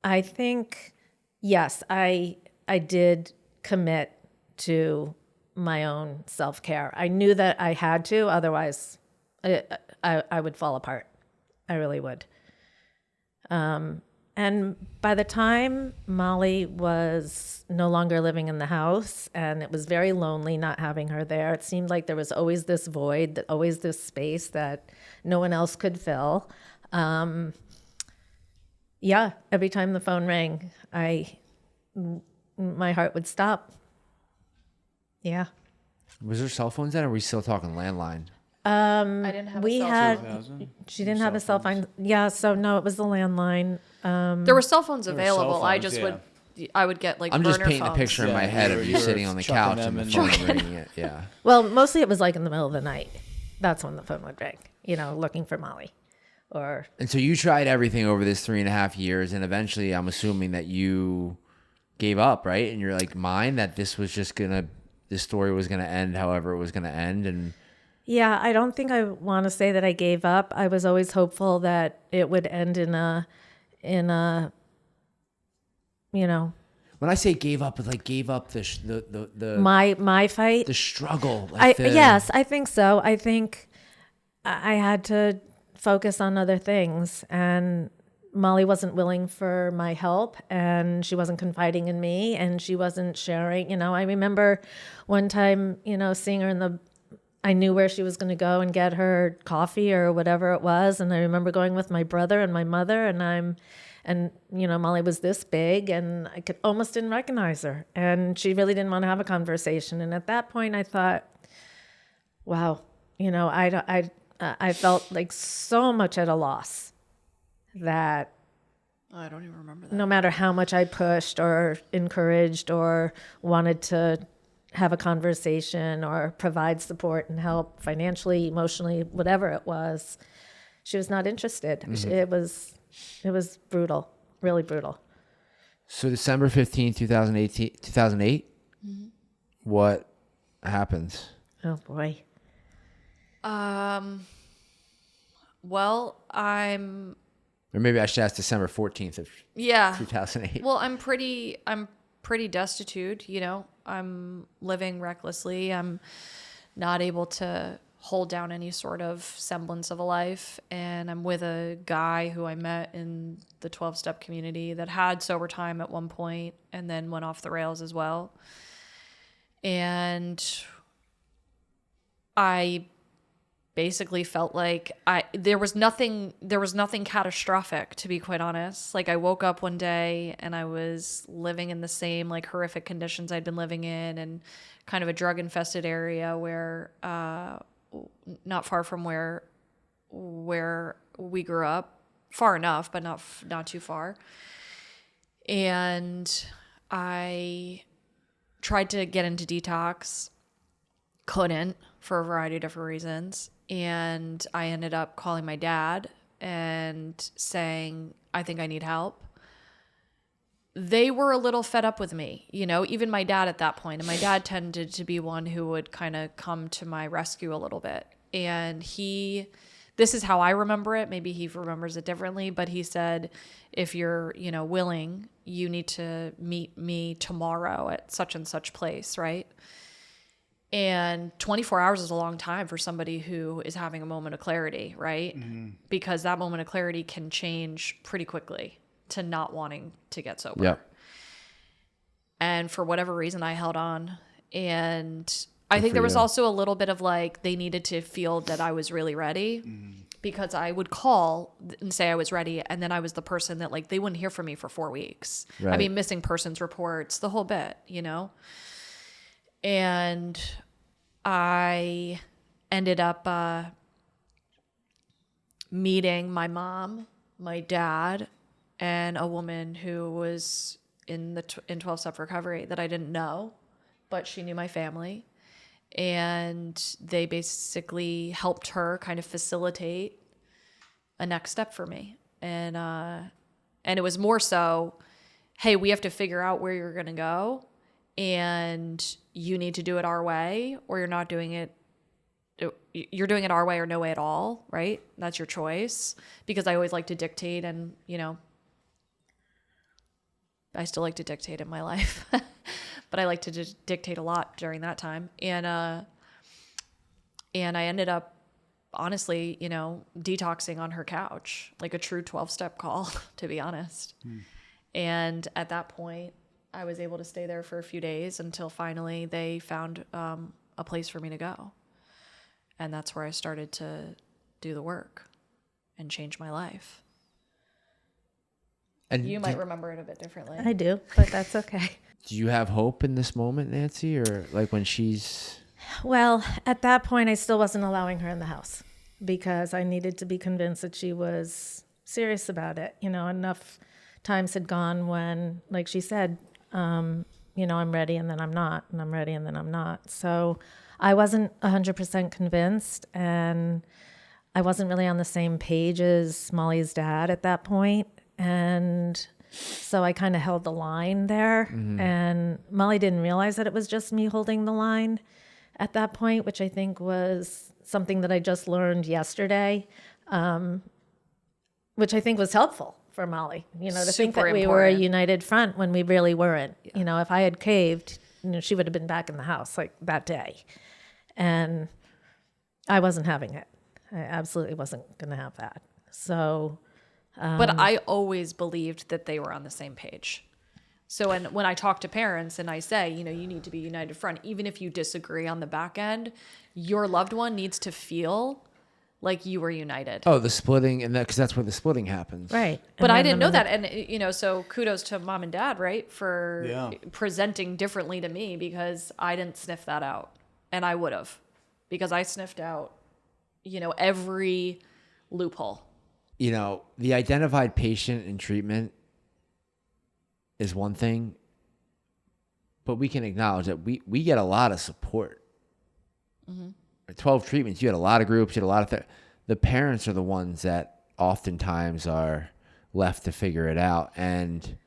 I think, yes, I did commit to my own self-care. I knew that I had to, otherwise I would fall apart. I really would. And by the time Molly was no longer living in the house, and it was very lonely not having her there, it seemed like there was always this void, always this space that no one else could fill. Every time the phone rang, my heart would stop. Yeah. Was there cell phones then, or are we still talking landline? I didn't have a cell phone. She didn't have a cell phone. Yeah, so no, it was the landline. There were cell phones There were available. cell I phones, just yeah. would I would get like I'm just burner painting a phones. picture in my Yeah, head you of you were sitting on the chucking couch them and the and- phone ringing it. Yeah. Well, mostly it was like in the middle of the night. That's when the phone would ring, looking for Molly. Or And so you tried everything over this 3.5 years, and eventually I'm assuming that you gave up, right? And you're like, mine, that this story was gonna end however it was gonna end. And yeah, I don't think I want to say that I gave up. I was always hopeful that it would end in a, when I say gave up, it's like gave up the my fight. the struggle. Like Yes, I think so. I think I had to focus on other things, and Molly wasn't willing for my help, and she wasn't confiding in me, and she wasn't sharing. I remember one time, seeing her I knew where she was going to go and get her coffee or whatever it was, and I remember going with my brother and my mother, and Molly was this big, and I almost didn't recognize her, and she really didn't want to have a conversation. And at that point, I thought, wow, I felt like so much at a loss that I don't even remember that. no matter how much I pushed or encouraged or wanted to have a conversation or provide support and help financially, emotionally, whatever it was, she was not interested. Mm-hmm. It was brutal, really brutal. So December 15th, 2008, what happens? Oh boy. Well, I'm Or maybe I should ask December 14th of yeah. 2008. Well, I'm pretty destitute, I'm living recklessly. I'm not able to hold down any sort of semblance of a life, and I'm with a guy who I met in the 12-step community that had sober time at one point and then went off the rails as well. And I basically felt like there was nothing catastrophic, to be quite honest. Like, I woke up one day and I was living in the same like horrific conditions I'd been living in, and kind of a drug infested area where not far from where we grew up, far enough but not too far. And I tried to get into detox, couldn't, for a variety of different reasons. And I ended up calling my dad and saying, I think I need help. They were a little fed up with me, even my dad at that point. And my dad tended to be one who would kind of come to my rescue a little bit. And this is how I remember it. Maybe he remembers it differently, but he said, if you're, willing, you need to meet me tomorrow at such and such place, right? And 24 hours is a long time for somebody who is having a moment of clarity, right? Mm-hmm. Because that moment of clarity can change pretty quickly to not wanting to get sober. Yeah. And for whatever reason, I held on. And I think there was also a little bit of like, they needed to feel that I was really ready, because I would call and say I was ready. And then I was the person that like, they wouldn't hear from me for 4 weeks. Right. I mean, missing persons reports, the whole bit, And I ended up meeting my mom, my dad, and a woman who was in 12-step recovery that I didn't know, but she knew my family. And they basically helped her kind of facilitate a next step for me. And it was more so, hey, we have to figure out where you're going to go, and you need to do it our way, or you're not doing it. You're doing it our way or no way at all, right? That's your choice. Because I always like to dictate, and, I still like to dictate in my life, but I like to dictate a lot during that time. And I ended up, honestly, detoxing on her couch, like a true 12-step call, to be honest. And at that point, I was able to stay there for a few days until finally they found a place for me to go. And that's where I started to do the work and change my life. And You might remember it a bit differently. I do, but that's okay. do you have hope in this moment, Nancy, or like when she's... Well, at that point, I still wasn't allowing her in the house because I needed to be convinced that she was serious about it, enough times had gone when, like she said, you know, I'm ready and then I'm not, and I'm ready and then I'm not. So I wasn't 100% convinced, and I wasn't really on the same page as Molly's dad at that point. And so I kind of held the line there. And Molly didn't realize that it was just me holding the line at that point, which I think was something that I just learned yesterday, which I think was helpful for Molly, you know, to think Super that we were a important. united front when we really weren't. You know, if I had caved, you know, she would have been back in the house like that day. And I wasn't having it. I absolutely wasn't going to have that. So, But I always believed that they were on the same page. So when I talk to parents and I say, you know, you need to be united front, even if you disagree on the back end, your loved one needs to feel like you were united. Oh, the splitting, and because that's where the splitting happens. right. But And I then didn't know that. And, you know, so kudos to mom and dad, right? For Yeah. presenting differently to me, because I didn't sniff that out. And I would have, because I sniffed out, you know, every loophole. You know, the identified patient in treatment is one thing, but we can acknowledge that we get a lot of support. 12 treatments, you had a lot of groups, you had a lot of the parents are the ones that oftentimes are left to figure it out. And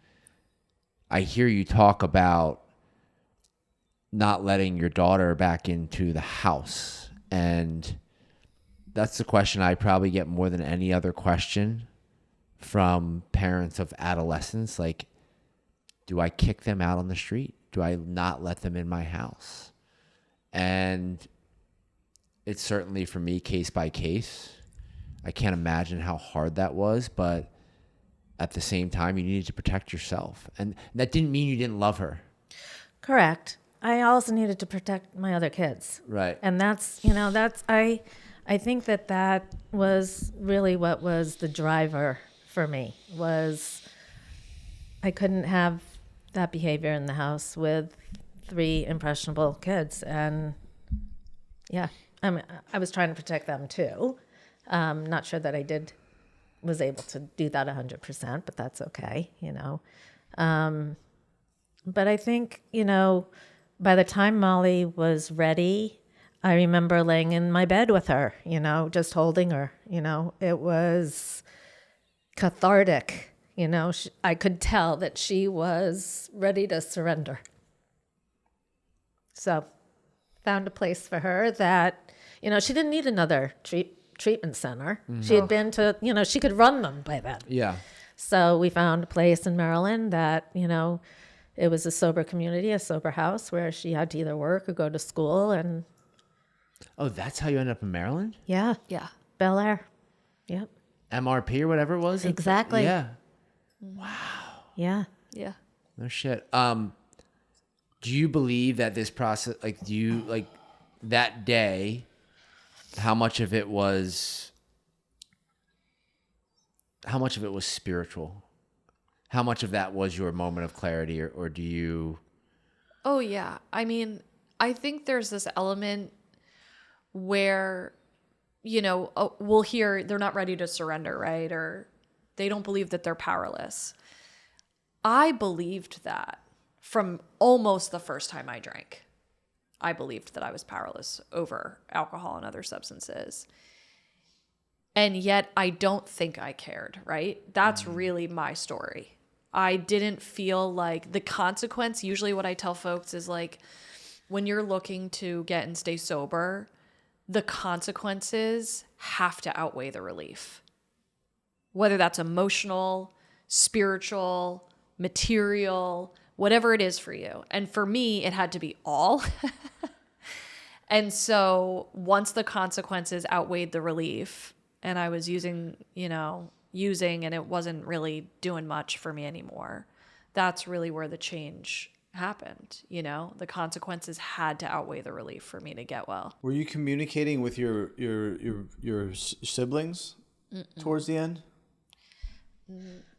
I hear you talk about not letting your daughter back into the house, and that's the question I probably get more than any other question from parents of adolescents. Like, do I kick them out on the street? Do I not let them in my house? And it's certainly, for me, case by case. I can't imagine how hard that was, but at the same time, you needed to protect yourself. And that didn't mean you didn't love her. Correct. I also needed to protect my other kids. Right. And that's, you know, I think that was really what was the driver for me, was I couldn't have that behavior in the house with 3 impressionable kids. And yeah, I was trying to protect them too. Not sure that I was able to do that 100%, but that's okay, you know. But I think, you know, by the time Molly was ready, I remember laying in my bed with her, you know, just holding her, you know. It was cathartic, you know. I could tell that she was ready to surrender. So found a place for her that, you know, she didn't need another treatment center. She had been to, you know, she could run them by then. Yeah. So we found a place in Maryland that, you know, it was a sober community, a sober house where she had to either work or go to school. And Oh, that's how you ended up in Maryland? yeah, Yeah. Bel Air. Yep. MRP or whatever it was? Exactly. Yeah. Yeah. Yeah. No shit. Do you believe that this process, like, do you, like, that day, how much of it was spiritual? How much of that was your moment of clarity, or do you? Oh, yeah. I mean, I think there's this element where, you know, we'll hear they're not ready to surrender, right? Or they don't believe that they're powerless. I believed that from almost the first time I drank. I believed that I was powerless over alcohol and other substances. And yet I don't think I cared, right? That's really my story. I didn't feel like the consequence. Usually what I tell folks is, like, when you're looking to get and stay sober, the consequences have to outweigh the relief. Whether that's emotional, spiritual, material, whatever it is for you. And for me, it had to be all. And so once the consequences outweighed the relief, and I was using and it wasn't really doing much for me anymore, that's really where the change happened. You know, the consequences had to outweigh the relief for me to get well. Were you communicating with your siblings towards the end?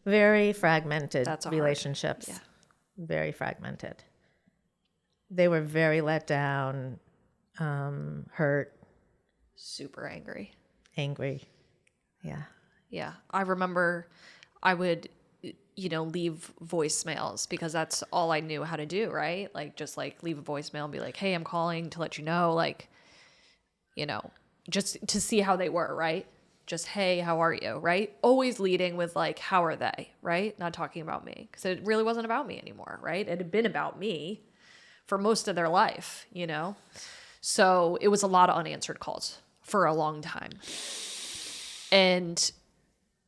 Very fragmented That's hard. relationships. Yeah. Very fragmented. They were very let down, hurt, Super angry. angry. Yeah. Yeah. I remember I would leave voicemails because that's all I knew how to do, right? Like, just like leave a voicemail and be like, hey, I'm calling to let you know, like, just to see how they were, right? Just, hey, how are you, right? Always leading with like, how are they, right? Not talking about me, because it really wasn't about me anymore, right? It had been about me for most of their life, So it was a lot of unanswered calls for a long time. And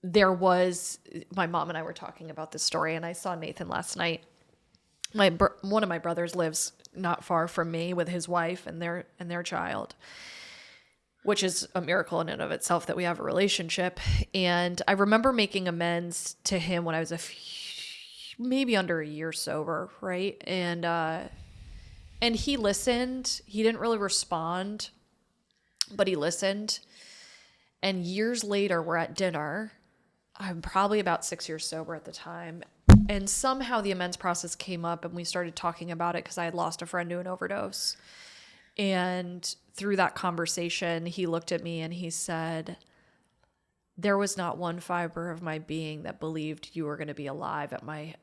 my mom and I were talking about this story, and I saw Nathan last night. One of my brothers lives not far from me with his wife and their child, which is a miracle in and of itself that we have a relationship. And I remember making amends to him when I was maybe under a year sober, right? And he listened. He didn't really respond, but he listened. And years later, we're at dinner. I'm probably about 6 years sober at the time. And somehow the amends process came up, and we started talking about it because I had lost a friend to an overdose. And through that conversation, he looked at me and he said, there was not one fiber of my being that believed you were going to be alive at my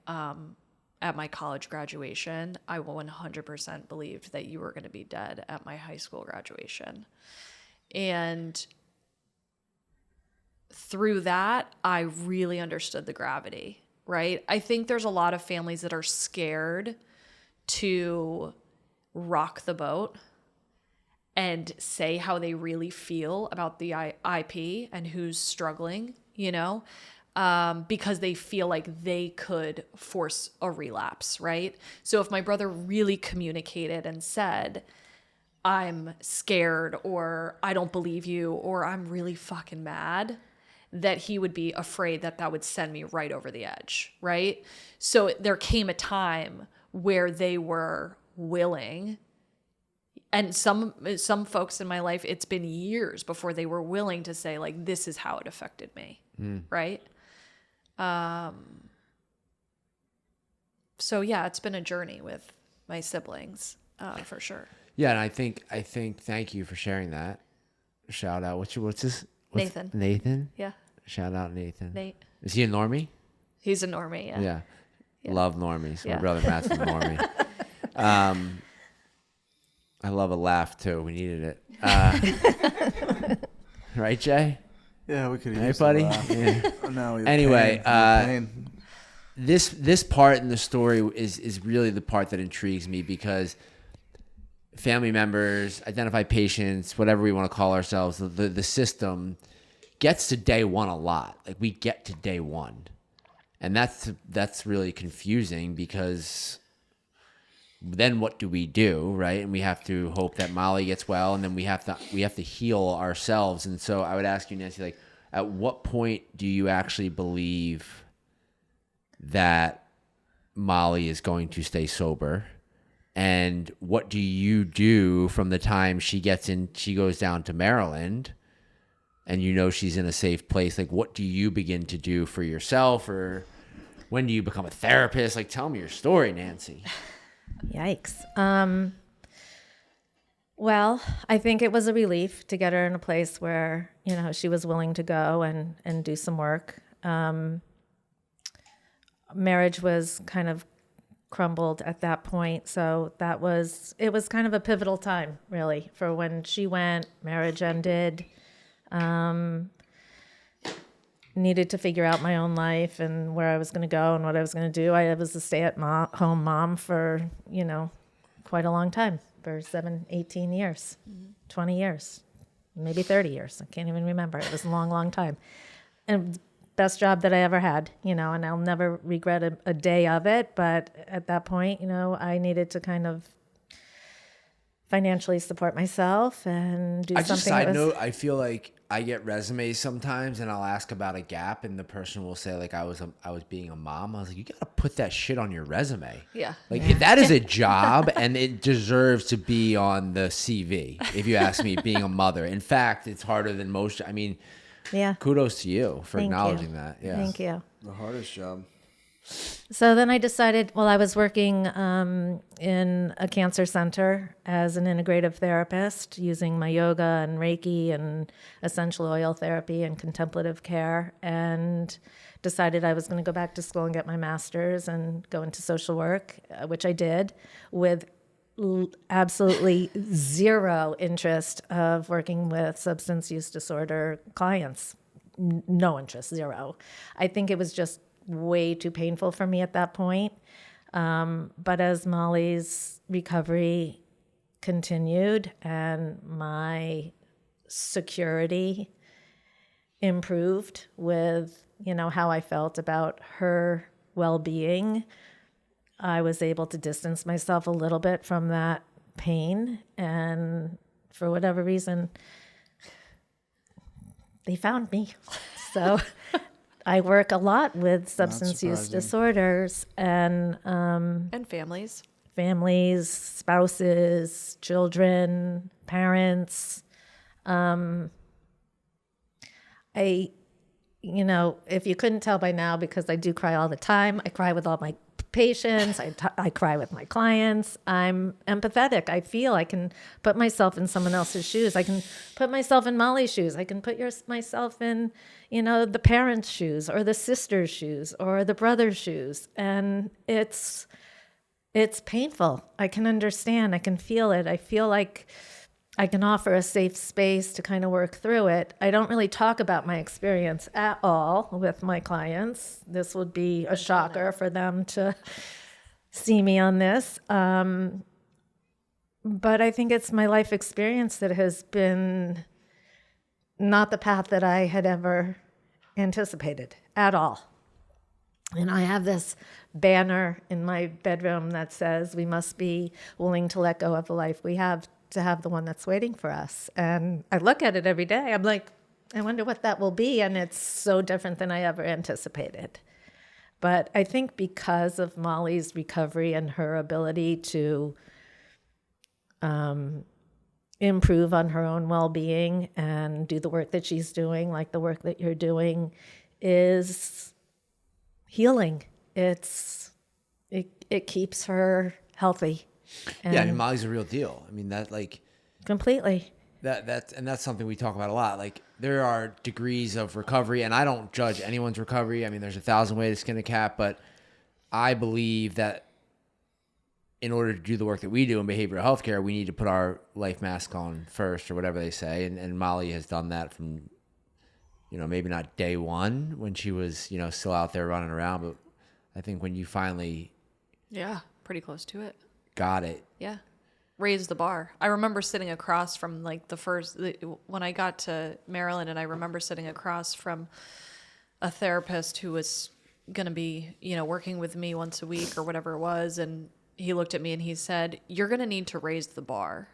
college graduation. I 100% believed that you were going to be dead at my high school graduation. And through that, I really understood the gravity, right? I think there's a lot of families that are scared to rock the boat and say how they really feel about the IP and who's struggling, because they feel like they could force a relapse, right? So if my brother really communicated and said, I'm scared, or I don't believe you, or I'm really fucking mad, that he would be afraid that would send me right over the edge, right? So there came a time where they were willing. And some folks in my life, it's been years before they were willing to say, like, this is how it affected me, right? So yeah, it's been a journey with my siblings, for sure. Yeah, and I think thank you for sharing that. Shout out. What's this? Nathan. Nathan? Yeah. Shout out Nathan. Nate. Is he a normie? He's a normie, yeah. Yeah. Love normies. Yeah. My brother Matt's a normie. I love a laugh too. We needed it. Right, Jay? Yeah, we could. Hey, buddy. Yeah. No, Anyway, pain. This part in the story is really the part that intrigues me, because family members, identified patients, whatever we want to call ourselves, the system gets to day one a lot. Like, we get to day one, and that's really confusing, because then what do we do, right? And we have to hope that Molly gets well, and then we have to heal ourselves. And so I would ask you, Nancy, like, at what point do you actually believe that Molly is going to stay sober? And what do you do from the time she goes down to Maryland, and she's in a safe place? Like, what do you begin to do for yourself, or when do you become a therapist? Like, tell me your story, Nancy. Yikes. Well, I think it was a relief to get her in a place where, she was willing to go and do some work. Marriage was kind of crumbled at that point. So it was kind of a pivotal time, really, for when she went, marriage ended. Needed to figure out my own life and where I was going to go and what I was going to do. I was a stay-at-home mom for, quite a long time, for 18 years, 20 years, maybe 30 years. I can't even remember. It was a long, long time. And best job that I ever had, and I'll never regret a day of it. But at that point, I needed to kind of financially support myself and do something. Side note, I feel like I get resumes sometimes, and I'll ask about a gap, and the person will say, like, I was being a mom. I was like, you got to put that shit on your resume. Yeah. Like, that is a job, and it deserves to be on the CV, if you ask me, being a mother. In fact, it's harder than most. I mean, yeah. Kudos to you for Thank acknowledging you. that. Yeah. Thank you. The hardest job. So then I decided, I was working in a cancer center as an integrative therapist, using my yoga and Reiki and essential oil therapy and contemplative care, and decided I was going to go back to school and get my master's and go into social work, which I did, with absolutely zero interest of working with substance use disorder clients. No interest, zero. I think it was just way too painful for me at that point. But as Molly's recovery continued and my security improved with, how I felt about her well-being, I was able to distance myself a little bit from that pain. And for whatever reason, they found me. So I work a lot with substance use disorders and families, spouses, children, parents. If you couldn't tell by now, because I do cry all the time, I cry with all my patients. I cry with my clients. I'm empathetic. I feel I can put myself in someone else's shoes. I can put myself in Molly's shoes. I can put myself in, the parents' shoes or the sister's shoes or the brother's shoes. And it's painful. I can understand. I can feel it. I feel like I can offer a safe space to kind of work through it. I don't really talk about my experience at all with my clients. This would be a shocker for them to see me on this. But I think it's my life experience that has been not the path that I had ever anticipated at all. And I have this banner in my bedroom that says, we must be willing to let go of the life we have to have the one that's waiting for us. And I look at it every day. I'm like, I wonder what that will be. And it's so different than I ever anticipated. But I think because of Molly's recovery and her ability to improve on her own well-being and do the work that she's doing, like the work that you're doing, is healing. It keeps her healthy. And Molly's a real deal. I mean, that completely. That's something we talk about a lot. Like, there are degrees of recovery, and I don't judge anyone's recovery. I mean, there's 1,000 ways to skin a cat, but I believe that in order to do the work that we do in behavioral healthcare, we need to put our life mask on first, or whatever they say. And Molly has done that from, maybe not day one when she was, still out there running around, but I think when you finally, pretty close to it. Got it. Yeah. Raised the bar. I remember sitting across from when I got to Maryland, and I remember sitting across from a therapist who was going to be, working with me once a week or whatever it was. And he looked at me and he said, you're going to need to raise the bar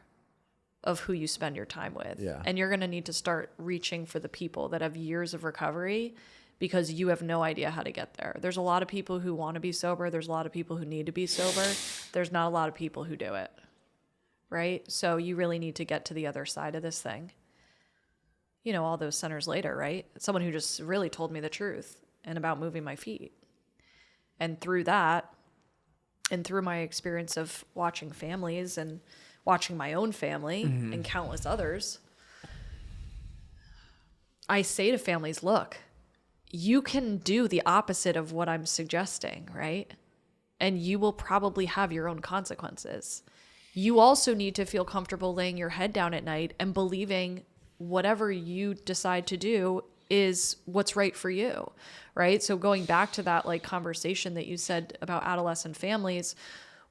of who you spend your time with. Yeah. And you're going to need to start reaching for the people that have years of recovery, because you have no idea how to get there. There's a lot of people who want to be sober. There's a lot of people who need to be sober. There's not a lot of people who do it, right? So you really need to get to the other side of this thing. All those centers later, right? Someone who just really told me the truth and about moving my feet. And through that, and through my experience of watching families and watching my own family and countless others, I say to families, look, you can do the opposite of what I'm suggesting, right? And you will probably have your own consequences. You also need to feel comfortable laying your head down at night and believing whatever you decide to do is what's right for you, right? So going back to that conversation that you said about adolescent families,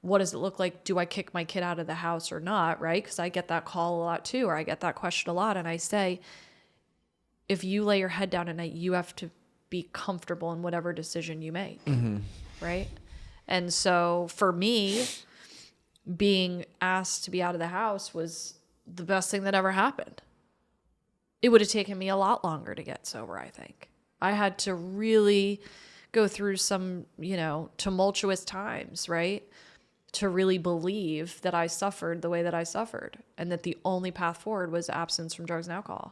what does it look like? Do I kick my kid out of the house or not, right? Because I get that call a lot too, or I get that question a lot. And I say, if you lay your head down at night, you have to be comfortable in whatever decision you make, right? And so for me, being asked to be out of the house was the best thing that ever happened. It would have taken me a lot longer to get sober, I think. I had to really go through some, tumultuous times, right? To really believe that I suffered the way that I suffered, and that the only path forward was absence from drugs and alcohol.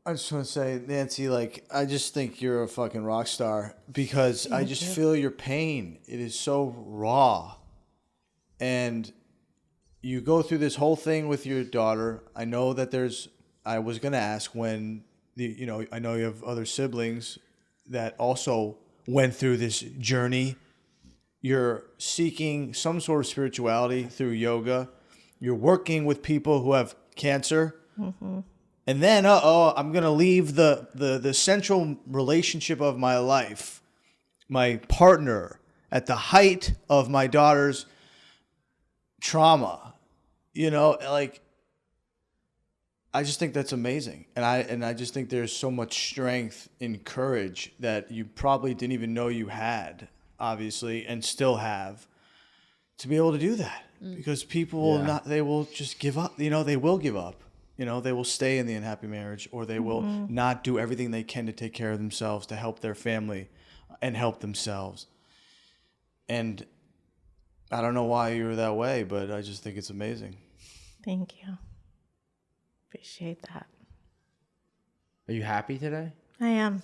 I just want to say, Nancy, I just think you're a fucking rock star, because I just feel your pain. It is so raw. And you go through this whole thing with your daughter. I know that I was going to ask when, I know you have other siblings that also went through this journey. You're seeking some sort of spirituality through yoga. You're working with people who have cancer. Mm-hmm. And then, I'm going to leave the central relationship of my life, my partner, at the height of my daughter's trauma. Like, I just think that's amazing. And I just think there's so much strength and courage that you probably didn't even know you had, obviously, and still have, to be able to do that. Because people will not, they will just give up. They will give up. They will stay in the unhappy marriage, or they will not do everything they can to take care of themselves, to help their family and help themselves. And I don't know why you were that way, but I just think it's amazing. Thank you. Appreciate that. Are you happy today? I am.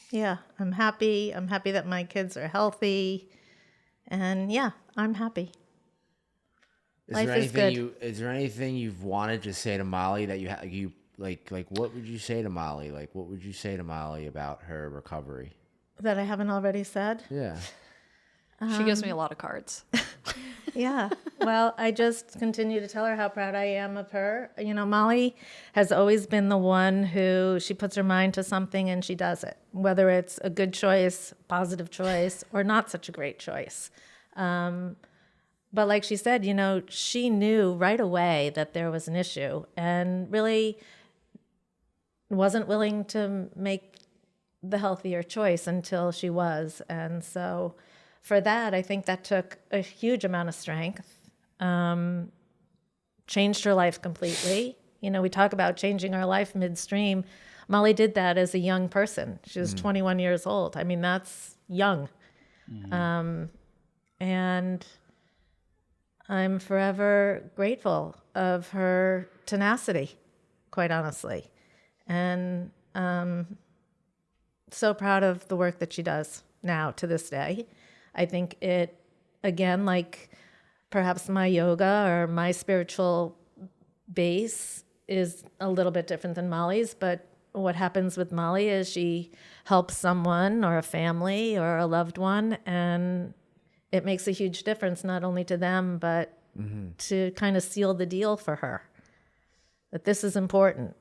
Yeah, I'm happy. I'm happy that my kids are healthy. And yeah, I'm happy. Life is good. Is there anything you've wanted to say to Molly that you like what would you say to Molly? Like, what would you say to Molly about her recovery? That I haven't already said? Yeah. She gives me a lot of cards. Yeah. Well, I just continue to tell her how proud I am of her. Molly has always been the one who, she puts her mind to something and she does it, whether it's a good choice, positive choice, or not such a great choice. But like she said, she knew right away that there was an issue and really wasn't willing to make the healthier choice until she was. And so for that, I think that took a huge amount of strength, changed her life completely. We talk about changing our life midstream. Molly did that as a young person. She was 21 years old. I mean, that's young. And I'm forever grateful of her tenacity, quite honestly. And so proud of the work that she does now to this day. I think it, again, like perhaps my yoga or my spiritual base is a little bit different than Molly's, but what happens with Molly is she helps someone or a family or a loved one, and it makes a huge difference not only to them, but to kind of seal the deal for her. That this is important,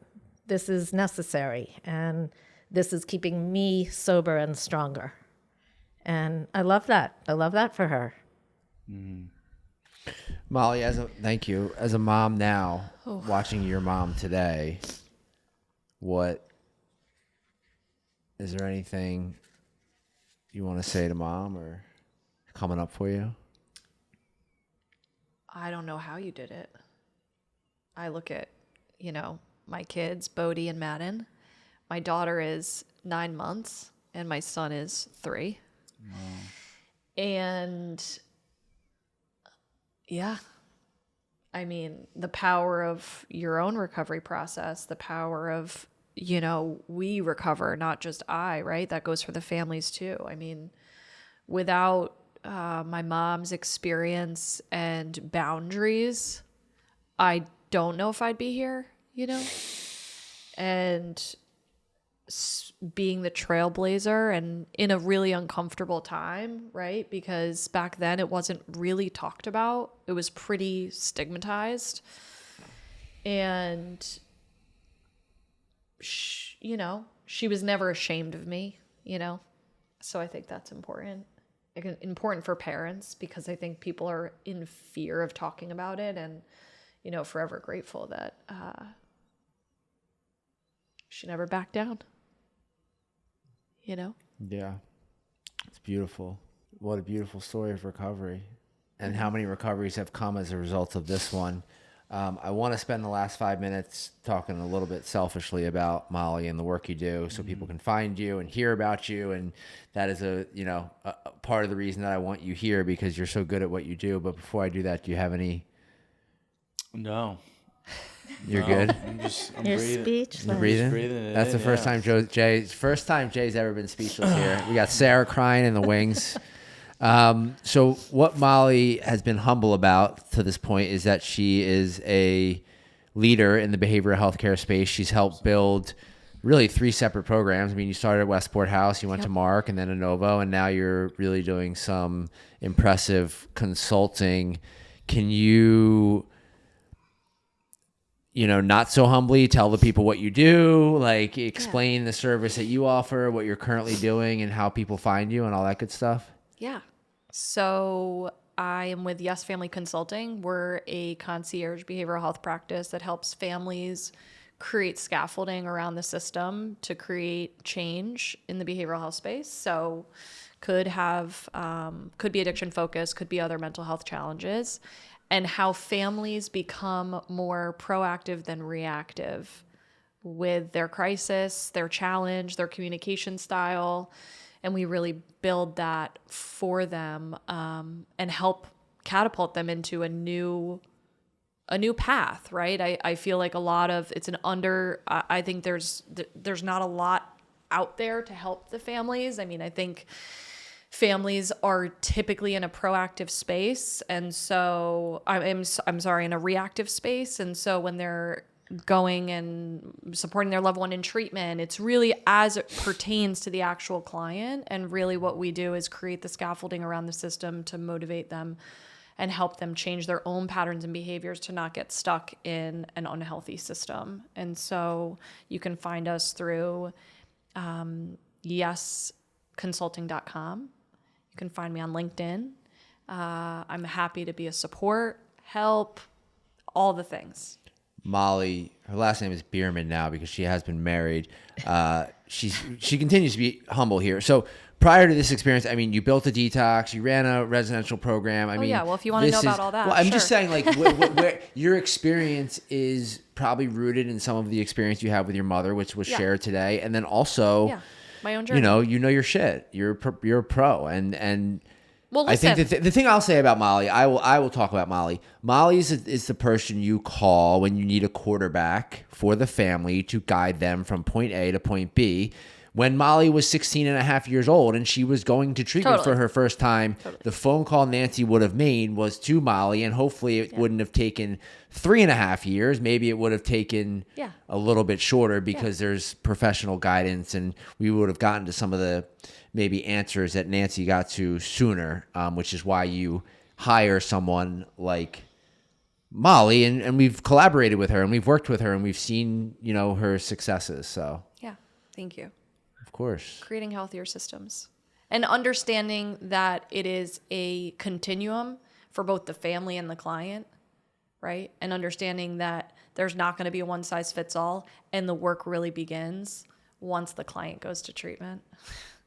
this is necessary, and this is keeping me sober and stronger. And I love that. I love that for her. Molly, thank you. As a mom now, watching your mom today, is there anything you want to say to mom or coming up for you? I don't know how you did it. I look at, my kids, Bodie and Madden. My daughter is 9 months and my son is 3. Wow. And yeah, I mean, the power of your own recovery process, the power of, we recover, not just I, right? That goes for the families too. I mean, without my mom's experience and boundaries, I don't know if I'd be here, and being the trailblazer and in a really uncomfortable time, right? Because back then it wasn't really talked about. It was pretty stigmatized. And, she was never ashamed of me, So I think that's important. Important for parents because I think people are in fear of talking about it and, forever grateful that she never backed down. Yeah. It's beautiful. What a beautiful story of recovery. And how many recoveries have come as a result of this one. I want to spend the last 5 minutes talking a little bit selfishly about Molly and the work you do so people can find you and hear about you. And that is a part of the reason that I want you here because you're so good at what you do. But before I do that, do you have any? No. You're good? You're breathing. speechless. You're breathing? That's the first time Jay's ever been speechless here. We got Sarah crying in the wings. So what Molly has been humble about to this point is that she is a leader in the behavioral healthcare space. She's helped build really 3 separate programs. I mean, you started at Westport House, you went to Mark and then Innovo, and now you're really doing some impressive consulting. Can you, not so humbly tell the people what you do, like explain the service that you offer, what you're currently doing, and how people find you and all that good stuff? Yeah. So I am with Yes Family Consulting. We're a concierge behavioral health practice that helps families create scaffolding around the system to create change in the behavioral health space. So could be addiction focused, could be other mental health challenges, and how families become more proactive than reactive with their crisis, their challenge, their communication style. And we really build that for them and help catapult them into a new path, right? I feel like I think there's not a lot out there to help the families. I mean, I think families are typically in a proactive space, and so I'm sorry, in a reactive space. And so when they're going and supporting their loved one in treatment, it's really as it pertains to the actual client. And really what we do is create the scaffolding around the system to motivate them and help them change their own patterns and behaviors to not get stuck in an unhealthy system. And so you can find us through yesconsulting.com. You can find me on LinkedIn. I'm happy to be a support, help, all the things. Molly, her last name is Bierman now because she has been married. She continues to be humble here. So prior to this experience, I mean, you built a detox, you ran a residential program. Well, if you want to know about all that, well, I'm sure. just saying, like, where your experience is probably rooted in some of the experience you have with your mother, which was shared today, and then also, my own journey. You know your shit. You're a pro, and. Well, listen. I think the thing I'll say about Molly, I will talk about Molly. Molly is the person you call when you need a quarterback for the family to guide them from point A to point B. When Molly was 16 and a half years old and she was going to treatment for her first time, the phone call Nancy would have made was to Molly, and hopefully it wouldn't have taken 3.5 years. Maybe it would have taken a little bit shorter because there's professional guidance, and we would have gotten to some of the maybe answers that Nancy got to sooner, which is why you hire someone like Molly, and we've collaborated with her and we've worked with her and we've seen, her successes. So yeah, thank you. Of course. Creating healthier systems and understanding that it is a continuum for both the family and the client, right? And understanding that there's not going to be a one size fits all, and the work really begins once the client goes to treatment.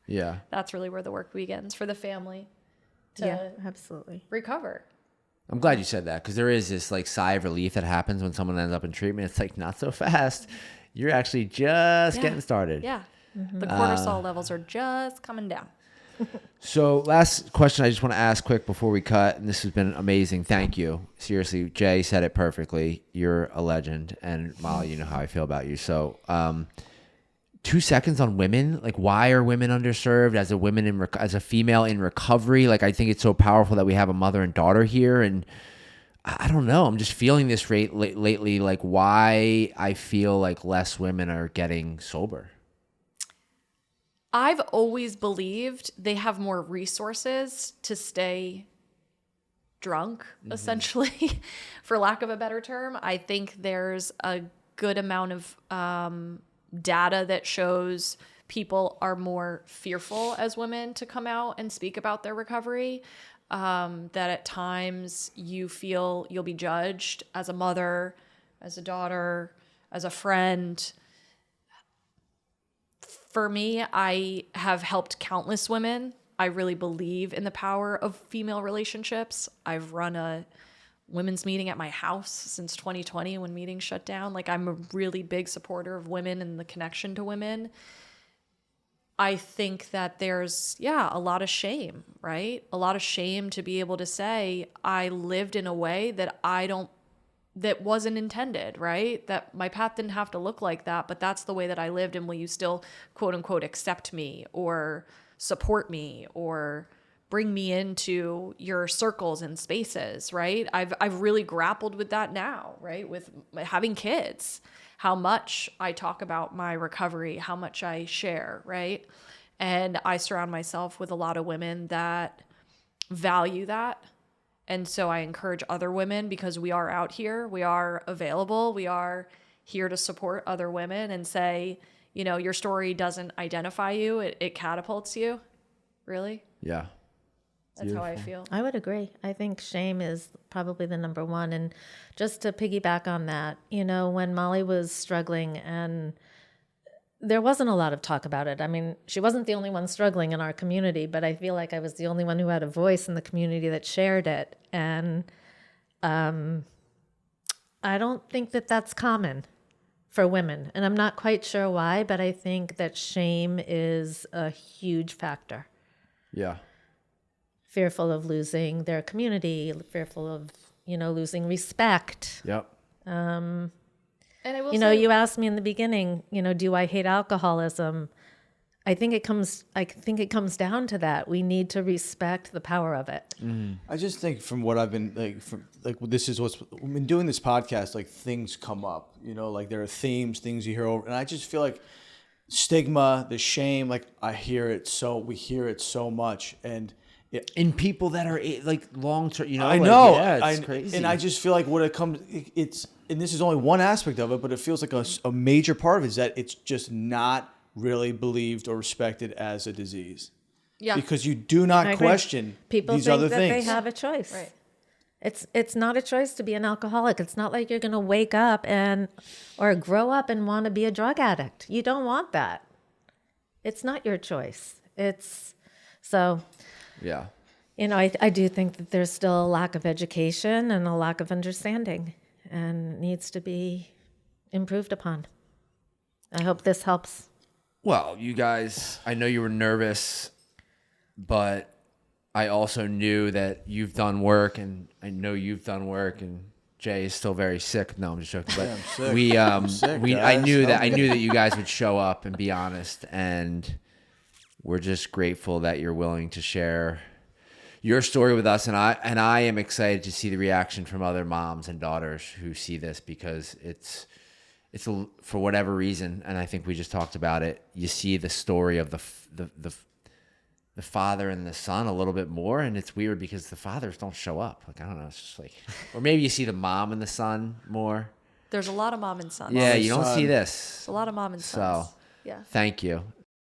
Yeah. That's really where the work begins for the family to absolutely recover. I'm glad you said that, because there is this like sigh of relief that happens when someone ends up in treatment. It's like, not so fast. You're actually just getting started. Yeah. The cortisol levels are just coming down. So last question I just want to ask quick before we cut, and this has been amazing. Thank you. Seriously, Jay said it perfectly. You're a legend. And Molly, you know how I feel about you. So 2 seconds on women. Like, why are women underserved as a female in recovery? Like, I think it's so powerful that we have a mother and daughter here. And I don't know. I'm just feeling this lately, like why I feel like less women are getting sober. I've always believed they have more resources to stay drunk, essentially, for lack of a better term. I think there's a good amount of data that shows people are more fearful as women to come out and speak about their recovery. That at times you feel you'll be judged as a mother, as a daughter, as a friend. For me, I have helped countless women. I really believe in the power of female relationships. I've run a women's meeting at my house since 2020 when meetings shut down. Like, I'm a really big supporter of women and the connection to women. I think that there's, a lot of shame, right? A lot of shame to be able to say, I lived in a way that that wasn't intended, right? That my path didn't have to look like that, but that's the way that I lived. And will you still, quote unquote, accept me or support me or bring me into your circles and spaces, right? I've really grappled with that now, right? With having kids, how much I talk about my recovery, how much I share, right? And I surround myself with a lot of women that value that. And so I encourage other women, because we are out here, we are available, we are here to support other women and say, you know, your story doesn't identify you, it catapults you. Really? Yeah. That's how I feel. I would agree. I think shame is probably the number one. And just to piggyback on that, you know, when Molly was struggling and there wasn't a lot of talk about it. I mean, she wasn't the only one struggling in our community, but I feel like I was the only one who had a voice in the community that shared it. And I don't think that that's common for women. And I'm not quite sure why, but I think that shame is a huge factor. Yeah. Fearful of losing their community, fearful of, you know, losing respect. Yep. And I will You know, say, you asked me in the beginning, you know, do I hate alcoholism? I think it comes down to that. We need to respect the power of it. I just think from what I've been this is what's been doing this podcast, like things come up, you know, like there are themes, things you hear over, and I just feel like stigma, the shame, like we hear it so much, and In people that are like long term, you know. I like, know, yeah, it's crazy. and I just feel like when it comes, and this is only one aspect of it, but it feels like a major part of it is that it's just not really believed or respected as a disease. yeah, Because you do I not agree. question People these think other that things. they have a choice. right. It's not a choice to be an alcoholic. It's not like you're going to wake up or grow up and want to be a drug addict. You don't want that. It's not your choice. Yeah. You know, I do think that there's still a lack of education and a lack of understanding and needs to be improved upon. I hope this helps. Well, you guys, I know you were nervous, but I also knew that you've done work, and I know you've done work, and Jay is still very sick. No, I'm just joking. But I'm sick. we, sick, I guys. knew Help that you guys would show up and be honest, and we're just grateful that you're willing to share your story with us, and I am excited to see the reaction from other moms and daughters who see this, because it's for whatever reason, and I think we just talked about it. You see the story of the father and the son a little bit more, and it's weird because the fathers don't show up. Like, I don't know, it's just like, or maybe you see the mom and the son more. There's a lot of mom and sons. Yeah, and you don't son. see this. There's a lot of mom and sons. So, Yeah. thank you.